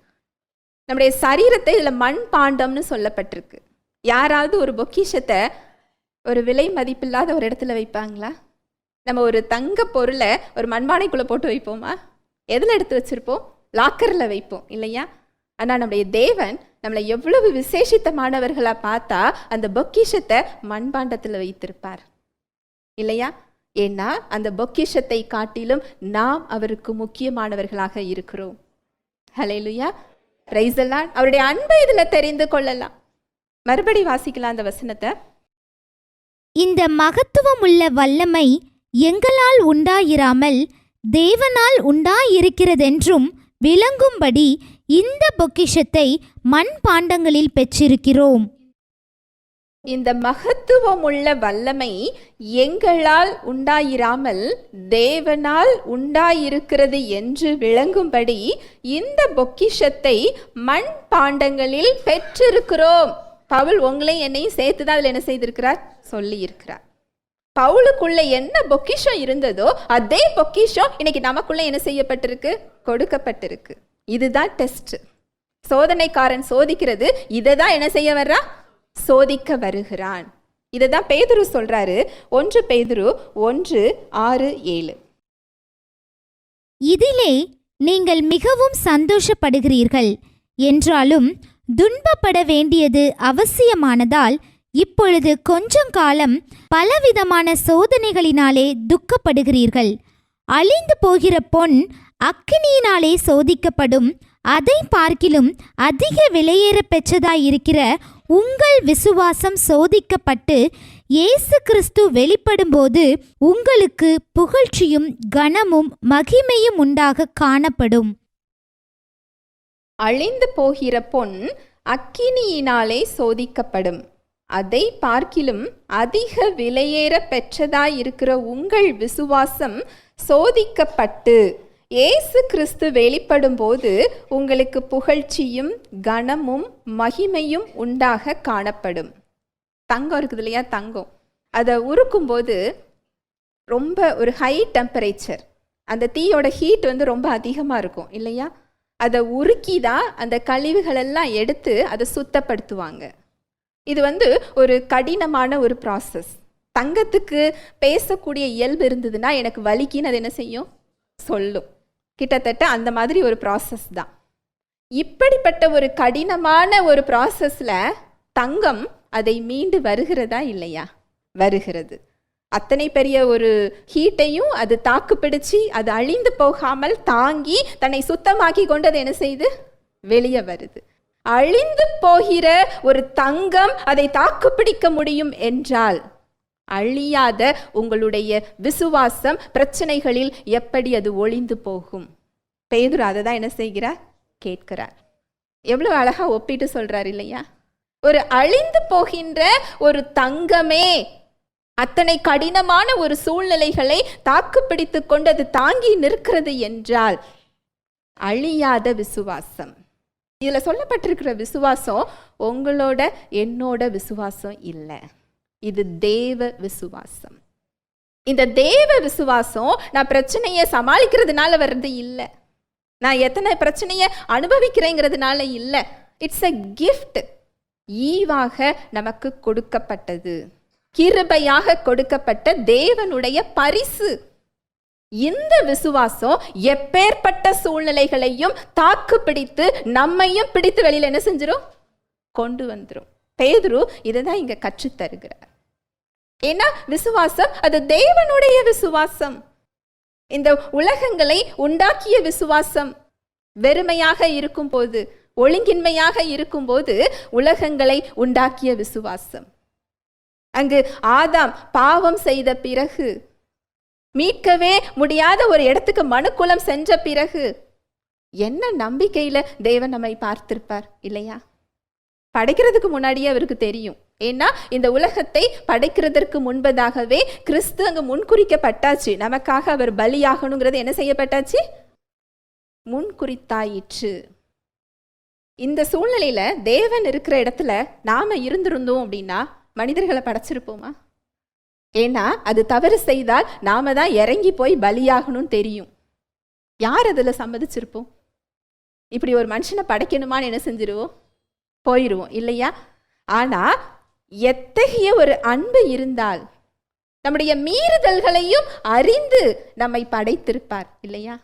நம்முடைய சரீரத்தை இதுல மண் பாண்டம்னு சொல்லப்பட்டிருக்கு. யாராவது ஒரு பொக்கிஷத்தை ஒரு விலை மதிப்பில்லாத ஒரு இடத்துல வைப்பாங்களா? நம்ம ஒரு தங்க பொருளை ஒரு மண்பானைக்குள்ள போட்டு வைப்போமா? எதுல எடுத்து வச்சிருப்போம்? லாக்கர்ல வைப்போம் இல்லையா? ஆனால் நம்முடைய தேவன் நம்மளை எவ்வளவு விசேஷித்தமானவர்களா பார்த்தா அந்த பொக்கிஷத்தை மண்பாண்டத்தில் வைத்திருப்பார் இல்லையா? ஏன்னா அந்த பொக்கிஷத்தை காட்டிலும் நாம் அவருக்கு முக்கியமானவர்களாக இருக்கிறோம். ஹல்லேலூயா, பிரைஸ் தி லார்ட். அவருடைய அன்பை இதுல தெரிந்து கொள்ளலாம். மறுபடி வாசிக்கலாம் அந்த வசனத்தை. இந்த மகத்துவமுள்ள வல்லமை எங்களால் உண்டாயிராமல் தேவனால் உண்டாயிருக்கிறதென்றும் விளங்கும்படி இந்த பொக்கிஷத்தை மண் பாண்டங்களில் பெற்றிருக்கிறோம். இந்த மகத்துவமுள்ள வல்லமை எங்களால் உண்டாயிராமல் தேவனால் உண்டாயிருக்கிறது என்று விளங்கும்படி இந்த பொக்கிஷத்தை மண் பாண்டங்களில் பெற்றிருக்கிறோம். பவுல் உங்களை என்னையும் சேர்த்துதான் அதில் என்ன செய்திருக்கிறார்? சொல்லி இருக்கிறார். பவுலுக்குள்ள என்ன பொக்கிஷம் இருந்ததோ அதே பொக்கிஷம் இன்னைக்கு நமக்குள்ள என்ன செய்யப்பட்டிருக்கு? கொடுக்கப்பட்டிருக்கு. இதுதான் டெஸ்ட். சோதனைக்காரன் சோதிக்கிறது இதை தான் என்ன செய்ய வர்றா? சோதிக்க வருகிறான். இதை தான் பேதுரு சொல்றாரு. 1 பேதுரு 1:6-7. இதிலே நீங்கள் மிகவும் சந்தோஷப்படுகிறீர்கள் என்றாலும் துன்பப்பட வேண்டியது அவசியமானதால் இப்பொழுது கொஞ்சம் காலம் பலவிதமான சோதனைகளினாலே துக்கப்படுகிறீர்கள். அழிந்து போகிற பொன் அக்கினியினாலே சோதிக்கப்படும். அதை பார்க்கிலும் அதிக விலையேற பெற்றதாயிருக்கிற உங்கள் விசுவாசம் சோதிக்கப்பட்டு இயேசு கிறிஸ்து வெளிப்படும்போது உங்களுக்கு புகழ்ச்சியும் கனமும் மகிமையும் உண்டாக காணப்படும். அழிந்து போகிற பொன் அக்கினியினாலே சோதிக்கப்படும். அதை பார்க்கிலும் அதிக விலையேற பெற்றதாயிருக்கிற உங்கள் விசுவாசம் சோதிக்கப்பட்டு இயேசு கிறிஸ்து வெளிப்படும் போது உங்களுக்கு புகழ்ச்சியும் கனமும் மகிமையும் உண்டாக காணப்படும். தங்கம் இருக்குது இல்லையா? தங்கம் அதை உருக்கும் போது ரொம்ப ஒரு ஹை டெம்பரேச்சர், அந்த தீயோட ஹீட் ரொம்ப அதிகமாக இருக்கும் இல்லையா? அதை உருக்கி தான் அந்த கழிவுகளெல்லாம் எடுத்து அதை சுத்தப்படுத்துவாங்க. இது ஒரு கடினமான ஒரு ப்ராசஸ். தங்கத்துக்கு பேசக்கூடிய இயல்பு இருந்ததுன்னா எனக்கு வலிக்குன்னு அது என்ன செய்யும்? சொல்லும். கிட்டத்தட்ட அந்த மாதிரி ஒரு ப்ராசஸ் தான். இப்படிப்பட்ட ஒரு கடினமான ஒரு ப்ராசஸ்ல தங்கம் அதை மீண்டு வருகிறதா இல்லையா? வருகிறது. அத்தனை பெரிய ஒரு ஹீட்டையும் அது தாக்கு பிடிச்சி அது அழிந்து போகாமல் தாங்கி தன்னை சுத்தமாக்கி கொண்டு அது என்ன செய்து வெளியே வருது. அழிந்து போகிற ஒரு தங்கம் அதை தாக்கு பிடிக்க முடியும் என்றால் அழியாத உங்களுடைய விசுவாசம் பிரச்சனைகளில் எப்படி அது ஒளிந்து போகும்? பேதுரு அதை தான் என்ன செய்கிறார்? கேட்கிறார். எவ்வளவு அழகா ஒப்பிட்டு சொல்றார் இல்லையா? ஒரு அழிந்து போகின்ற ஒரு தங்கமே அத்தனை கடினமான ஒரு சூழ்நிலைகளை தாக்கு பிடித்து கொண்டு அது தாங்கி நிற்கிறது என்றால் அழியாத விசுவாசம். இதுல சொல்லப்பட்டிருக்கிற விசுவாசம் உங்களோட என்னோட விசுவாசம் இல்லை, இது தேவ விசுவாசம். இந்த தேவ விசுவாசம் நான் பிரச்சனையை சமாளிக்கிறதுனால வர்றது இல்லை, நான் எத்தனை பிரச்சனையை அனுபவிக்கிறேங்கிறதுனால இல்லை. இட்ஸ் a gift, ஈவாக நமக்கு கொடுக்கப்பட்டது, கிருபையாக கொடுக்கப்பட்ட தேவனுடைய பரிசு. இந்த விசுவாசம் எப்பேற்பட்ட சூழ்நிலைகளையும் தாக்கு பிடித்து நம்மையும் பிடித்து வெளியில என்ன செஞ்சிரும், கொண்டு வந்துரும். பேதுரு இதைதான் இங்க கற்றுத் தருகிறார். ஏன்னா விசுவாசம் அது தேவனுடைய விசுவாசம். இந்த உலகங்களை உண்டாக்கிய விசுவாசம் வெறுமையாக இருக்கும் போது, ஒழுங்கின்மையாக இருக்கும் போது உலகங்களை உண்டாக்கிய விசுவாசம். அங்கு ஆதாம் பாவம் செய்த பிறகு, மீட்கவே முடியாத ஒரு இடத்துக்கு மனுக்குலம் சென்ற பிறகு என்ன நம்பிக்கையில தேவன் நம்மை பார்த்திருப்பார் இல்லையா? படைக்கிறதுக்கு முன்னாடியே அவருக்கு தெரியும். ஏன்னா இந்த உலகத்தை படைக்கிறதற்கு முன்பதாகவே கிறிஸ்து அங்கு முன்குறிக்கப்பட்டாச்சு. நமக்காக அவர் பலியாகணுங்கிறது என்ன செய்யப்பட்டாச்சு, முன்குறித்தாயிற்று. இந்த சூழ்நிலையில தேவன் இருக்கிற இடத்துல நாம இருந்திருந்தோம் அப்படின்னா மனிதர்களை படைச்சிருப்போமா? ஏன்னா அது தவறு செய்தால் நாம தான் இறங்கி போய் பலியாகணும்னு தெரியும். யார் அதுல சம்மதிச்சிருப்போம்? இப்படி ஒரு மனுஷனை படைக்கணுமான்னு என்ன செஞ்சிருவோம், போயிடுவோம் இல்லையா? ஆனா எத்தகைய ஒரு அன்பு இருந்தால் நம்முடைய மீறுதல்களையும் அறிந்து நம்மை படைத்திருப்பார் இல்லையா?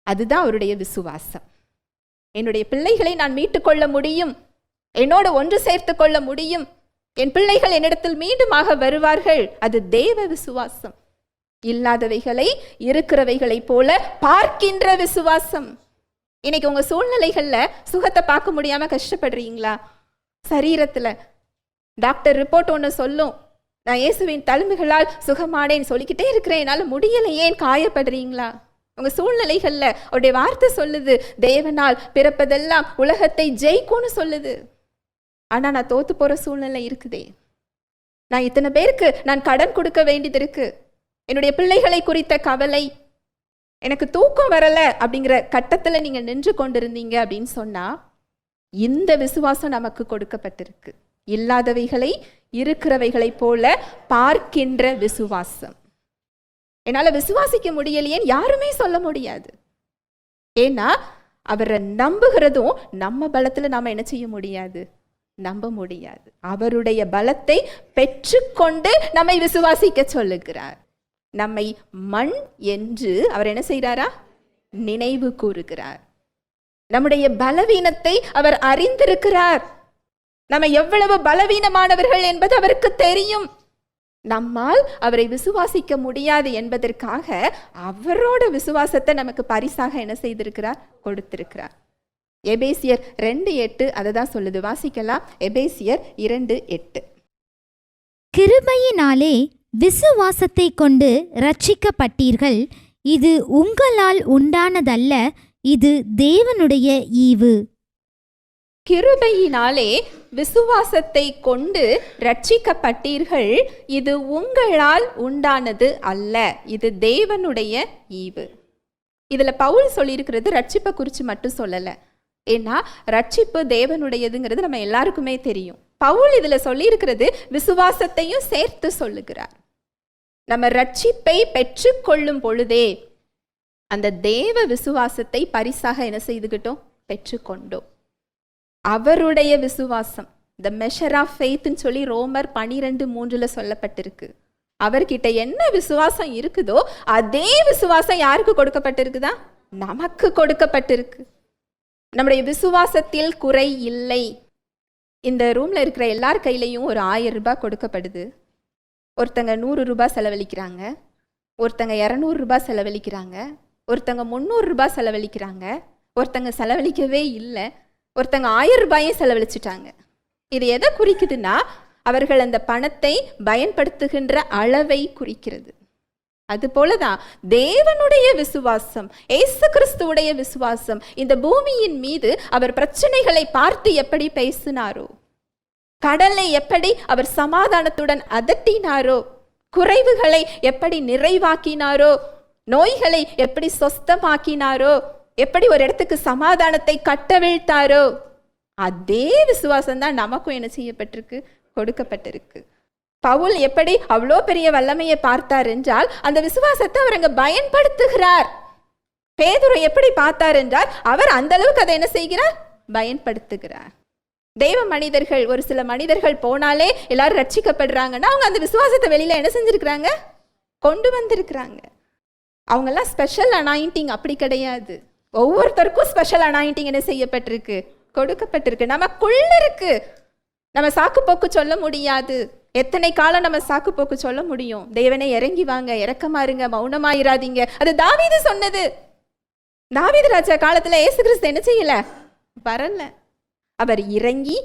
அதுதான் அவருடைய விசுவாசம். என்னுடைய பிள்ளைகளை நான் மீட்டுக்கொள்ள முடியும், என்னோட ஒன்று சேர்த்து கொள்ள முடியும், என் பிள்ளைகள் என்னிடத்தில் மீண்டுமாக வருவார்கள், அது தேவ விசுவாசம். இல்லாதவைகளை இருக்கிறவைகளை போல பார்க்கின்ற விசுவாசம். இன்னைக்கு உங்க சூழ்நிலைகள்ல சுகத்தை பார்க்க முடியாம கஷ்டப்படுறீங்களா? சரீரத்துல டாக்டர் ரிப்போர்ட் ஒன்று சொல்லும், நான் இயேசுவின் தழும்புகளால் சுகமானேன்னு சொல்லிக்கிட்டே இருக்கிறேன், என்னால் முடியலையேன்னு காயப்படுறீங்களா? உங்க சூழ்நிலைகள்ல அவருடைய வார்த்தை சொல்லுது, தேவனால் பிறப்பதெல்லாம் உலகத்தை ஜெயிக்கும்னு சொல்லுது. ஆனா நான் தோத்து போற சூழ்நிலை இருக்குதே, நான் இத்தனை பேருக்கு நான் கடன் கொடுக்க வேண்டியது இருக்கு, என்னுடைய பிள்ளைகளை குறித்த கவலை, எனக்கு தூக்கம் வரல அப்படிங்கிற கட்டத்துல நீங்க நின்று கொண்டிருந்தீங்க அப்படின்னு சொன்னா இந்த விசுவாசம் நமக்கு கொடுக்கப்பட்டிருக்கு. இல்லாதவைகளை இருக்கிறவைகளை போல பார்க்கின்ற விசுவாசம். என்னால விசுவாசிக்க முடியலையேன்னு யாருமே சொல்ல முடியாது. ஏன்னா அவரை நம்புகிறதும் நம்ம பலத்துல நாம என்ன செய்ய முடியாது, நம்ப முடியாது. அவருடைய பலத்தை பெற்றுக்கொண்டு நம்மை விசுவாசிக்க சொல்லுகிறார். நம்மை மண் என்று அவர் என்ன செய்கிறாரா, நினைவு கூறுகிறார். நம்முடைய பலவீனத்தை அவர் அறிந்திருக்கிறார். நம்ம எவ்வளவு பலவீனமானவர்கள் என்பது அவருக்கு தெரியும். நம்மால் அவரை விசுவாசிக்க முடியாது என்பதற்காக அவரோட விசுவாசத்தை நமக்கு பரிசாக என்ன செய்திருக்கிறார், கொடுத்திருக்கிறார். எபேசியர் 2:8 அதை தான் சொல்லுது, வாசிக்கலாம். எபேசியர் 2:8. கிருபையினாலே விசுவாசத்தை கொண்டு ரட்சிக்கப்பட்டீர்கள், இது உங்களால் உண்டானதல்ல, இது தேவனுடைய ஈவு. கிருபையினாலே விசுவாசத்தை கொண்டு ரட்சிக்கப்பட்டீர்கள், இது உங்களால் உண்டானது அல்ல, இது தேவனுடைய ஈவு. இதுல பவுல் சொல்லியிருக்கிறது ரட்சிப்பை குறித்து மட்டும் சொல்லல. ஏன்னா ரட்சிப்பு தேவனுடையதுங்கிறது நம்ம எல்லாருக்குமே தெரியும். பவுல் இதுல சொல்லியிருக்கிறது விசுவாசத்தையும் சேர்த்து சொல்லுகிறார். நம்ம ரட்சிப்பை பெற்று கொள்ளும் பொழுதே அந்த தேவ விசுவாசத்தை பரிசாக என்ன செய்துகிட்டோம், பெற்றுக்கொண்டோம். அவருடைய விசுவாசம், த மெஷர் ஆஃப் ஃபெய்த்னு சொல்லி ரோமர் 12:3 சொல்லப்பட்டிருக்கு. அவர்கிட்ட என்ன விசுவாசம் இருக்குதோ அதே விசுவாசம் யாருக்கு கொடுக்கப்பட்டிருக்குதா, நமக்கு கொடுக்கப்பட்டிருக்கு. நம்முடைய விசுவாசத்தில் குறை இல்லை. இந்த ரூம்ல இருக்கிற எல்லார் கையிலையும் ஒரு 1000 ரூபாய் கொடுக்கப்படுது. ஒருத்தங்க 100 ரூபாய் செலவழிக்கிறாங்க, ஒருத்தங்க 200 ரூபாய் செலவழிக்கிறாங்க, ஒருத்தங்க 300 ரூபாய் செலவழிக்கிறாங்க, ஒருத்தங்க செலவழிக்கவே இல்லை, ஒருத்தங்க 1000 ரூபாயே செலவழிச்சிட்டாங்க. இது எதை குறிக்குதுன்னா அவர்கள் அந்த பணத்தை பயன்படுத்துகின்ற அளவை குறிக்கிறது. அதுபோலதான் தேவனுடைய விசுவாசம், இயேசு கிறிஸ்துவுடைய விசுவாசம். இந்த பூமியின் மீது அவர் பிரச்சனைகளை பார்த்து எப்படி பேசினாரோ, கடலை எப்படி அவர் சமாதானத்துடன் அதட்டினாரோ, குறைவுகளை எப்படி நிறைவாக்கினாரோ, நோய்களை எப்படி சொஸ்தமாக்கினாரோ, எப்படி ஒரு இடத்துக்கு சமாதானத்தை கட்டவிழ்த்தாரோ, அதே விசுவாசம் தான் நமக்கும் என்ன செய்யப்பட்டிருக்கு, கொடுக்கப்பட்டிருக்கு. பவுல் எப்படி அவ்வளோ பெரிய வல்லமையை பார்த்தார் என்றால் அந்த விசுவாசத்தை அவர் அங்க பயன்படுத்துகிறார். பேதுரு எப்படி பார்த்தார் என்றால் அவர் அந்த அளவுக்கு அதை என்ன செய்கிறார், பயன்படுத்துகிறார். தெய்வ மனிதர்கள், ஒரு சில மனிதர்கள் போனாலே எல்லாரும் ரட்சிக்கப்படுறாங்கன்னா அவங்க அந்த விசுவாசத்தை வெளியில என்ன செஞ்சிருக்கிறாங்க, கொண்டு வந்திருக்கிறாங்க. அவங்கெல்லாம் ஸ்பெஷல் அனாயிண்டிங் அப்படி கிடையாது. ஒவ்வொருத்தருக்கும் ஸ்பெஷல் அனாயிண்டிங் என்ன செய்யப்பட்டிருக்கு, கொடுக்கப்பட்டிருக்கு, நமக்குள்ள இருக்கு. நம்ம சாக்கு போக்கு சொல்ல முடியாது. எத்தனை காலம் நம்ம சாக்கு போக்கு சொல்ல முடியும்? தேவனே இறங்கி வாங்க, இரக்கமா இருங்க, மௌனமாயிராதீங்க. அது தாவீது சொன்னது. தாவீது ராஜா காலத்துல இயேசு கிறிஸ்து என்ன செய்யல, வரல. அவர் இறங்கி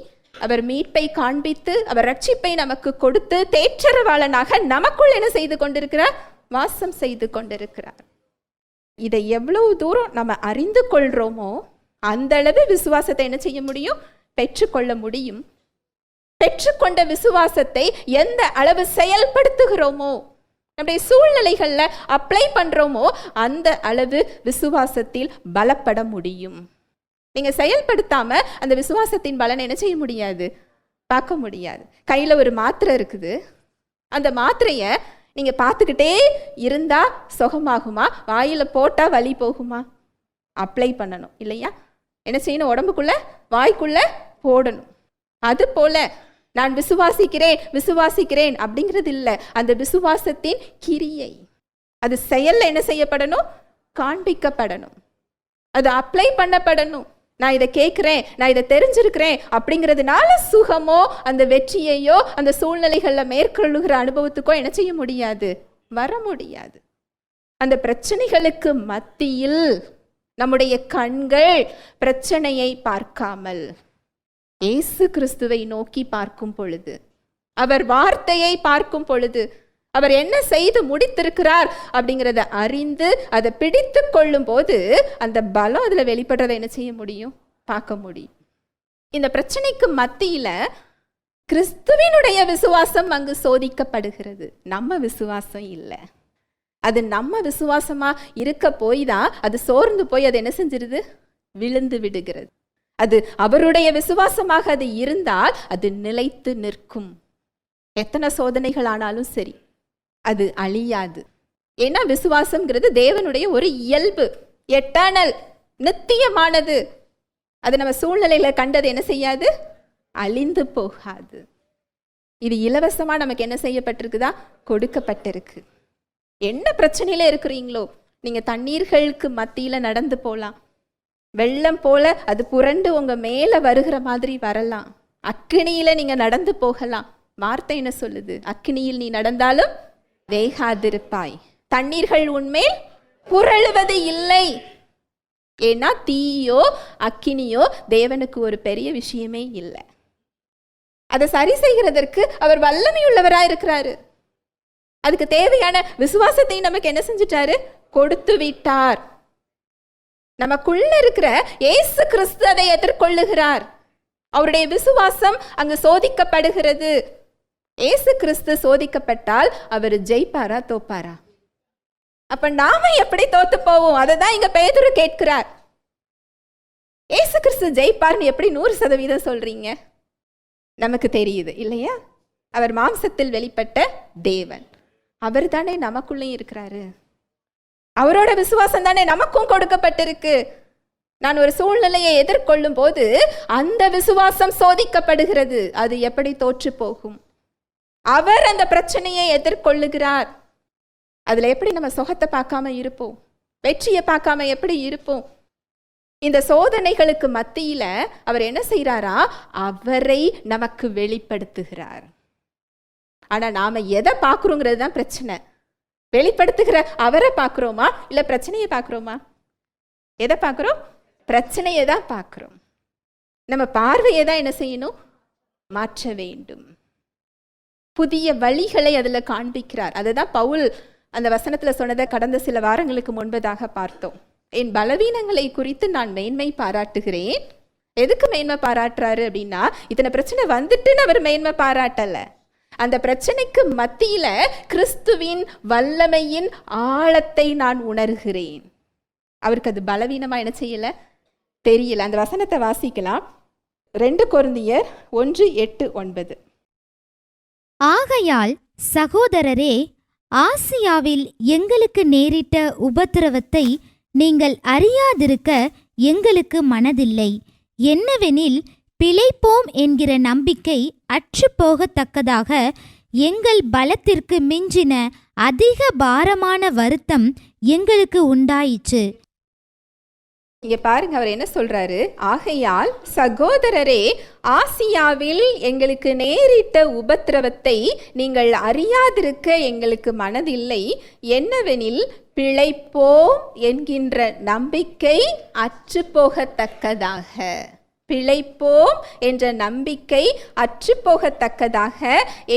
அவர் மீட்பை காண்பித்து அவர் ரட்சிப்பை நமக்கு கொடுத்து தேற்றரவாளனாக நமக்குள் என்ன செய்து கொண்டிருக்கிறார், வாசம் செய்து கொண்டிருக்கிறார். இதை எவ்வளவு தூரம் நம்ம அறிந்து கொள்றோமோ அந்த அளவு விசுவாசத்தை என்ன செய்ய முடியும், பெற்றுக்கொள்ள முடியும். பெற்றுக்கொண்ட விசுவாசத்தை எந்த அளவு செயல்படுத்துகிறோமோ, நம்முடைய சூழ்நிலைகள்ல அப்ளை பண்றோமோ அந்த அளவு விசுவாசத்தில் பலப்பட முடியும். நீங்க செயல்படுத்தாம அந்த விசுவாசத்தின் பலனை என்ன செய்ய முடியாது, பார்க்க முடியாது. கையில ஒரு மாத்திரை இருக்குது, அந்த மாத்திரைய நீங்க பார்த்துக்கிட்டே இருந்தா சுகமாகுமா, வாயில போட்டா வலி போகுமா? அப்ளை பண்ணணும் இல்லையா? என்ன செய்யணும், உடம்புக்குள்ள வாய்க்குள்ள போடணும். அது போல நான் விசுவாசிக்கிறேன் விசுவாசிக்கிறேன் அப்படிங்கிறது இல்லை. அந்த விசுவாசத்தின் கிரியை அது செயல்ல என்ன செய்யப்படணும், காண்பிக்கப்படணும். அது அப்ளை பண்ணப்படணும். நான் இதை கேட்கிறேன், நான் இதை தெரிஞ்சிருக்கிறேன் அப்படிங்கிறதுனால சுகமோ அந்த வெற்றியையோ அந்த சூழ்நிலைகள்ல மேற்கொள்ளுகிற அனுபவத்துக்கோ என்ன செய்ய முடியாது, வர முடியாது. அந்த பிரச்சனைகளுக்கு மத்தியில் நம்முடைய கண்கள் பிரச்சனையை பார்க்காமல் இயேசு கிறிஸ்துவை நோக்கி பார்க்கும் பொழுது, அவர் வார்த்தையை பார்க்கும் பொழுது, அவர் என்ன செய்து முடித்திருக்கிறார் அப்படிங்கிறத அறிந்து அதை பிடித்து கொள்ளும் போது அந்த பலம் அதுல வெளிப்படுறதை என்ன செய்ய முடியும், பார்க்க முடியும். இந்த பிரச்சனைக்கு மத்தியில கிறிஸ்துவினுடைய விசுவாசம் அங்கு சோதிக்கப்படுகிறது. நம்ம விசுவாசம் இல்லை. அது நம்ம விசுவாசமா இருக்க போய் தான் அது சோர்ந்து போய் அது என்ன செஞ்சிருது, விழுந்து விடுகிறது. அது அவருடைய விசுவாசமாக அது இருந்தால் அது நிலைத்து நிற்கும். எத்தனை சோதனைகள் ஆனாலும் சரி அது அழியாது. ஏன்னா விசுவாசம்ங்கிறது தேவனுடைய ஒரு இயல்பு, எட்டர்னல், நித்தியமானது. அது நம்ம சூழ்நிலையில கண்டது என்ன செய்யாது, அழிந்து போகாது. இது இலவசமா நமக்கு என்ன செய்யப்பட்டிருக்குதா, கொடுக்கப்பட்டிருக்கு. என்ன பிரச்சனையில இருக்கிறீங்களோ நீங்க தண்ணீர்களுக்கு மத்தியில நடந்து போலாம். வெள்ளம் போல அது புரண்டு உங்க மேல வருகிற மாதிரி வரலாம். அக்கினியில நீங்க நடந்து போகலாம். வார்த்தை என்ன சொல்லுது, அக்கினியில் நீ நடந்தாலும் வேகாதிருப்பாய், தண்ணீர்கள் உன்மேல் புரளுவது இல்லை. ஏன்னா தீயோ அக்கினியோ தேவனுக்கு ஒரு பெரிய விஷயமே இல்லை. அதை சரி செய்கிறதற்கு அவர் வல்லமையுள்ளவராய் இருக்கிறாரு. அதுக்கு தேவையான விசுவாசத்தை நமக்கு என்ன செஞ்சிட்டாரு, கொடுத்து விட்டார். நமக்குள்ள இருக்கிற இயேசு கிறிஸ்து அதை எதிர்கொள்ளுகிறார். அவருடைய விசுவாசம் அங்கு சோதிக்கப்படுகிறது. இயேசு கிறிஸ்து சோதிக்கப்பட்டால் அவர் ஜெயிப்பாரா தோப்பாரா? அப்ப நாம எப்படி தோத்து போவோம்? அதை தான் இங்க பேதுரு கேட்கிறார். இயேசு கிறிஸ்து ஜெயிப்பார்னு எப்படி 100% சொல்றீங்க? நமக்கு தெரியுது இல்லையா? அவர் மாம்சத்தில் வெளிப்பட்ட தேவன். அவர் தானே நமக்குள்ளேயும் இருக்கிறாரு. அவரோட விசுவாசம் தானே நமக்கும் கொடுக்கப்பட்டிருக்கு. நான் ஒரு சூழ்நிலையை எதிர்கொள்ளும் போது அந்த விசுவாசம் சோதிக்கப்படுகிறது. அது எப்படி தோற்று போகும்? அவர் அந்த பிரச்சனையை எதிர்கொள்ளுகிறார். அதுல எப்படி நம்ம சுகத்தை பார்க்காம இருப்போம்? வெற்றியை பார்க்காம எப்படி இருப்போம்? இந்த சோதனைகளுக்கு மத்தியில அவர் என்ன செய்யறாரா, அவரை நமக்கு வெளிப்படுத்துகிறார். ஆனா நாம எதை பார்க்கிறோங்கிறது தான் பிரச்சனை. வெளிப்படுத்துகிற அவரை பார்க்கிறோமா இல்ல பிரச்சனையை பார்க்கிறோமா? எதை பார்க்கிறோம்? பிரச்சனையை தான் பார்க்கிறோம். நம்ம பார்வையை தான் என்ன செய்யணும், மாற்ற வேண்டும். புதிய வழிகளை அதுல காண்பிக்கிறார். அதுதான் பவுல் அந்த வசனத்துல சொன்னதை கடந்த சில வாரங்களுக்கு முன்பதாக பார்த்தோம். என் பலவீனங்களை குறித்து நான் மேன்மை பாராட்டுகிறேன், எதுக்கு மேன்மை பாராட்டுறாரு அப்படின்னா, இத்தனை பிரச்சனை வந்துட்டுன்னு அவர் மேன்மை பாராட்டல. அந்த பிரச்சனைக்கு மத்தியில கிறிஸ்துவின் வல்லமையின் ஆழத்தை நான் உணர்கிறேன். அவருக்கு அது பலவீனமா என்ன செய்யல, தெரியல. அந்த வசனத்தை வாசிக்கலாம். 2 கொரிந்தியர் 1:8-9. ஆகையால் சகோதரரே, ஆசியாவில் எங்களுக்கு நேரிட்ட உபத்திரவத்தை நீங்கள் அறியாதிருக்க எங்களுக்கு மனதில்லை. என்னவெனில், பிழைப்போம் என்கிற நம்பிக்கை அற்றுப்போகத்தக்கதாக எங்கள் பலத்திற்கு மிஞ்சின அதிக பாரமான வருத்தம் எங்களுக்கு உண்டாயிற்று. இங்க பாருங்க, அவர் என்ன சொல்றாரு? ஆகையால் சகோதரரே, ஆசியாவில் எங்களுக்கு நேரிட்ட உபத்திரவத்தை நீங்கள் அறியாதிருக்க எங்களுக்கு மனதில்லை. என்னவெனில், பிழைப்போம் என்கின்ற நம்பிக்கை அற்றுப்போகத்தக்கதாக. பிழைப்போம் என்ற நம்பிக்கை அற்றுப்போகத்தக்கதாக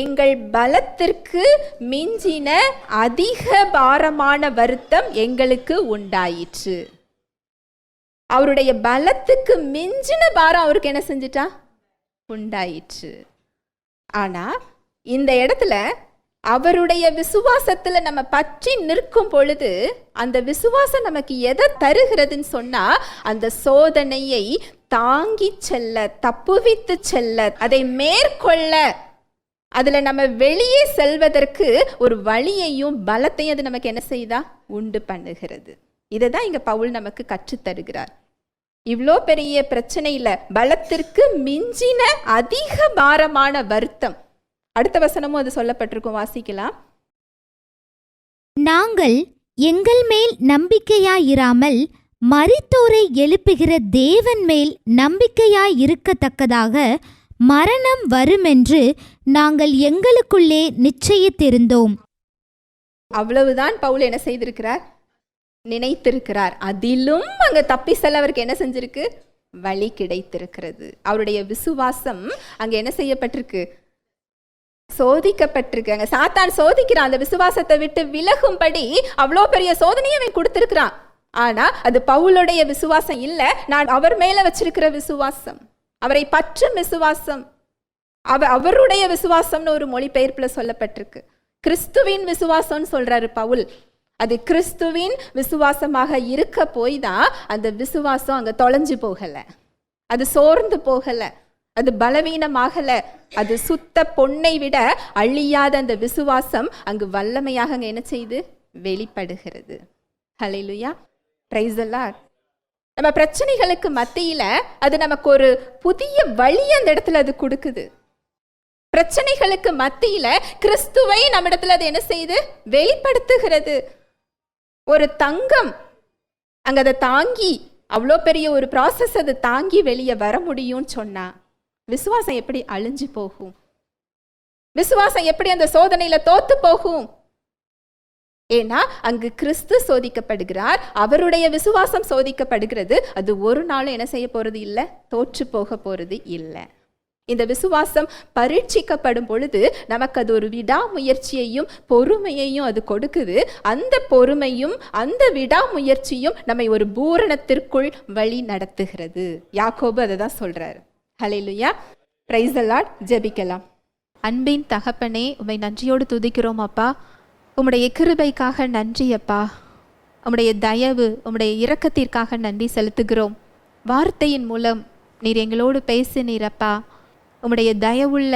எங்கள் பலத்திற்கு மிஞ்சின அதிக பாரமான வருத்தம் எங்களுக்கு உண்டாயிற்று. அவருடைய பலத்துக்கு மிஞ்சின பாரம் அவருக்கு என்ன செஞ்சிட்டா? உண்டாயிற்று. ஆனா இந்த இடத்துல அவருடைய விசுவாசத்துல நம்ம பற்றி நிற்கும் பொழுது அந்த விசுவாசம் நமக்கு எதை தருகிறதுன்னு சொன்னா, அந்த சோதனையை தாங்கி செல்ல, தப்புவித்து செல்ல, அதை மேற்கொள்ள, அதுல நம்ம வெளியே செல்வதற்கு ஒரு வழியையும் பலத்தையும் அது நமக்கு என்ன செய்தா? உண்டு பண்ணுகிறது. இதை தான் இங்க பவுல் நமக்கு கற்றுத்தருகிறார். இவ்வளோ பெரிய பிரச்சனையில பலத்திற்கு மிஞ்சின அதிக பாரமான வருத்தம். அடுத்த வசனமும் அது சொல்லப்பட்டிருக்கும், வாசிக்கலாம். நாங்கள் எங்கள் மேல் நம்பிக்கையாயிராமல் மரித்தோரை எழுப்புகிற தேவன் மேல் நம்பிக்கையாயிருக்கத்தக்கதாக மரணம் வருமென்று நாங்கள் எங்களுக்குள்ளே நிச்சயித்திருந்தோம். அவ்வளவுதான் பவுல் என்ன செய்திருக்கிறார்? நினைத்திருக்கிறார். அதிலும் அங்க தப்பி செல்ல அவருக்கு என்ன செஞ்சிருக்கு? வழி கிடைத்திருக்கிறது. அவருடைய விசுவாசம் அங்க என்ன செய்யப்பட்டிருக்கு? சோதிக்கப்பட்டிருக்கு. அங்க சாத்தான் சோதிக்கிறான். அந்த விசுவாசத்தை விட்டு விலகும்படி அவ்வளோ பெரிய சோதனையை அவன் கொடுத்திருக்கிறான். ஆனா அது பவுலுடைய விசுவாசம் இல்ல. நான் அவர் மேல வச்சிருக்கிற விசுவாசம், அவரை பற்றும் விசுவாசம், அவருடைய விசுவாசம்னு ஒரு மொழிபெயர்ப்புல சொல்லப்பட்டிருக்கு. கிறிஸ்துவின் விசுவாசம்னு சொல்றாரு பவுல். அது கிறிஸ்துவின் விசுவாசமாக இருக்க போய் தான் அந்த விசுவாசம் அங்க தொலைஞ்சு போகல, அது சோர்ந்து போகல, அது பலவீனமாகல. அது சுத்த பொன்னை விட அழியாத அந்த விசுவாசம் அங்கு வல்லமையாக அங்க என்ன செய்து வெளிப்படுகிறது. ஹல்லேலூயா, பிரைஸ் தி லார்ட். நம்ம பிரச்சனைகளுக்கு மத்தியில அது நமக்கு ஒரு புதிய வழி அந்த இடத்துல அது கொடுக்குது. பிரச்சனைகளுக்கு மத்தியில கிறிஸ்துவை நம்ம இடத்துல அது என்ன செய்து வெளிப்படுத்துகிறது. ஒரு தங்கம் அங்க அதை தாங்கி, அவ்வளோ பெரிய ஒரு ப்ராசஸ் அதை தாங்கி வெளியே வர முடியும்னு சொன்னா, விசுவாசம் எப்படி அழிஞ்சு போகும்? விசுவாசம் எப்படி அந்த சோதனையில தோத்து போகும்? ஏன்னா அங்கு கிறிஸ்து சோதிக்கப்படுகிறார், அவருடைய விசுவாசம் சோதிக்கப்படுகிறது. அது ஒரு நாளும் என்ன செய்ய போறது இல்லை, தோற்று போக போறது இல்லை. இந்த விசுவாசம் பரீட்சிக்கப்படும் பொழுது நமக்கு அது ஒரு விடாமுயற்சியையும் பொறுமையையும் அது கொடுக்குது. அந்த பொறுமையும் அந்த விடாமுயற்சியும் நம்மை ஒரு பூரணத்திற்குள் வழி நடத்துகிறது. யாக்கோபு அதை தான் சொல்றாரு. ஹல்லேலூயா, பிரைஸ் தி லார்ட். ஜெபிக்கலாம். அன்பின் தகப்பனே, உம்மை நன்றியோடு துதிக்கிறோம் அப்பா. உம்முடைய கிருபைக்காக நன்றி அப்பா. உம்முடைய தயவு, உம்முடைய இரக்கத்திற்காக நன்றி செலுத்துகிறோம். வார்த்தையின் மூலம் நீர் எங்களோடு பேசினீர் அப்பா. உம்முடைய தயவுள்ள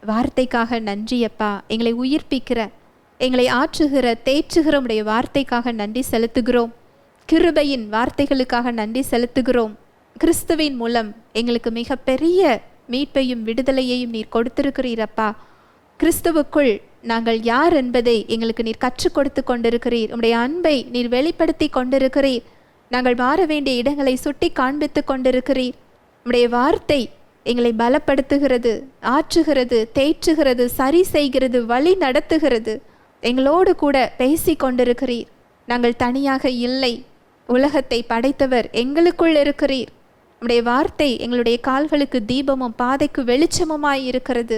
வார்த்தைக்காக நன்றி அப்பா. எங்களை உயிர்ப்பிக்கிற, எங்களை ஆற்றுகிற, தேற்றுகிற உம்முடைய வார்த்தைக்காக நன்றி செலுத்துகிறோம். கிருபையின் வார்த்தைகளுக்காக நன்றி செலுத்துகிறோம். கிறிஸ்துவின் மூலம் எங்களுக்கு மிகப்பெரிய மீட்பையும் விடுதலையையும் நீர் கொடுத்திருக்கிறீரப்பா. கிறிஸ்துவுக்குள் நாங்கள் யார் என்பதை எங்களுக்கு நீர் கற்றுக் கொடுத்து கொண்டிருக்கிறீர். உம்முடைய அன்பை நீர் வெளிப்படுத்தி கொண்டிருக்கிறீர். நாங்கள் மாற வேண்டிய இடங்களை சுட்டி காண்பித்து கொண்டிருக்கிறீர். உம்முடைய வார்த்தை எங்களை பலப்படுத்துகிறது, ஆற்றுகிறது, தேற்றுகிறது, சரி செய்கிறது, வழி நடத்துகிறது. எங்களோடு கூட பேசி கொண்டிருக்கிறீர். நாங்கள் தனியாக இல்லை, உலகத்தை படைத்தவர் எங்களுக்குள் இருக்கிறீர். உம்முடைய வார்த்தை எங்களுடைய கால்களுக்கு தீபமும் பாதைக்கு வெளிச்சமுமாய் இருக்கிறது.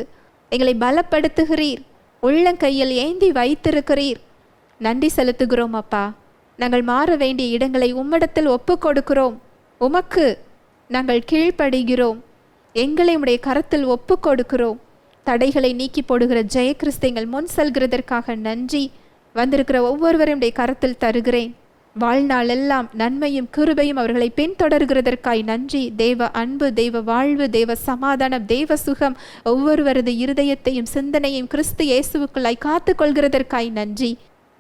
எங்களை பலப்படுத்துகிறீர், உள்ளங்கையில் ஏந்தி வைத்திருக்கிறீர். நன்றி செலுத்துகிறோம் அப்பா. நாங்கள் மாற வேண்டிய இடங்களை உம்மிடத்தில் ஒப்பு கொடுக்கிறோம். உமக்கு நாங்கள் கீழ்ப்படுகிறோம். எங்களை உடைய கரத்தில் ஒப்பு கொடுக்கிறோம். தடைகளை நீக்கி போடுகிற ஜெயகிறிஸ்து எங்கள் முன் செல்கிறதற்காக நன்றி. வந்திருக்கிற ஒவ்வொருவரையும் உடைய கரத்தில் தருகிறேன். வாழ்நாள் எல்லாம் நன்மையும் கிருபையும் அவர்களை பின்தொடர்கிறதற்காய் நன்றி. தேவ அன்பு, தெய்வ வாழ்வு, தெய்வ சமாதானம், தெய்வ சுகம் ஒவ்வொருவரது இருதயத்தையும் சிந்தனையும் கிறிஸ்து இயேசுவுக்குள்ளாய் காத்து கொள்கிறதற்காய் நன்றி.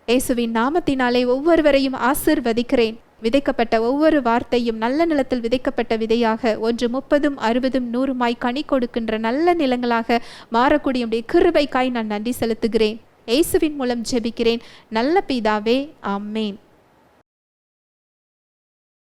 இயேசுவின் நாமத்தினாலே ஒவ்வொருவரையும் ஆசீர்வதிக்கிறேன். விதைக்கப்பட்ட ஒவ்வொரு வார்த்தையும் நல்ல நிலத்தில் விதைக்கப்பட்ட விதையாக 1 30 60 100 கனி கொடுக்கின்ற நல்ல நிலங்களாக மாறக்கூடிய உடைய கிருபைக்காய் நான் நன்றி செலுத்துகிறேன். இயேசுவின் மூலம் ஜெபிக்கிறேன் நல்ல பிதாவே, ஆமென்.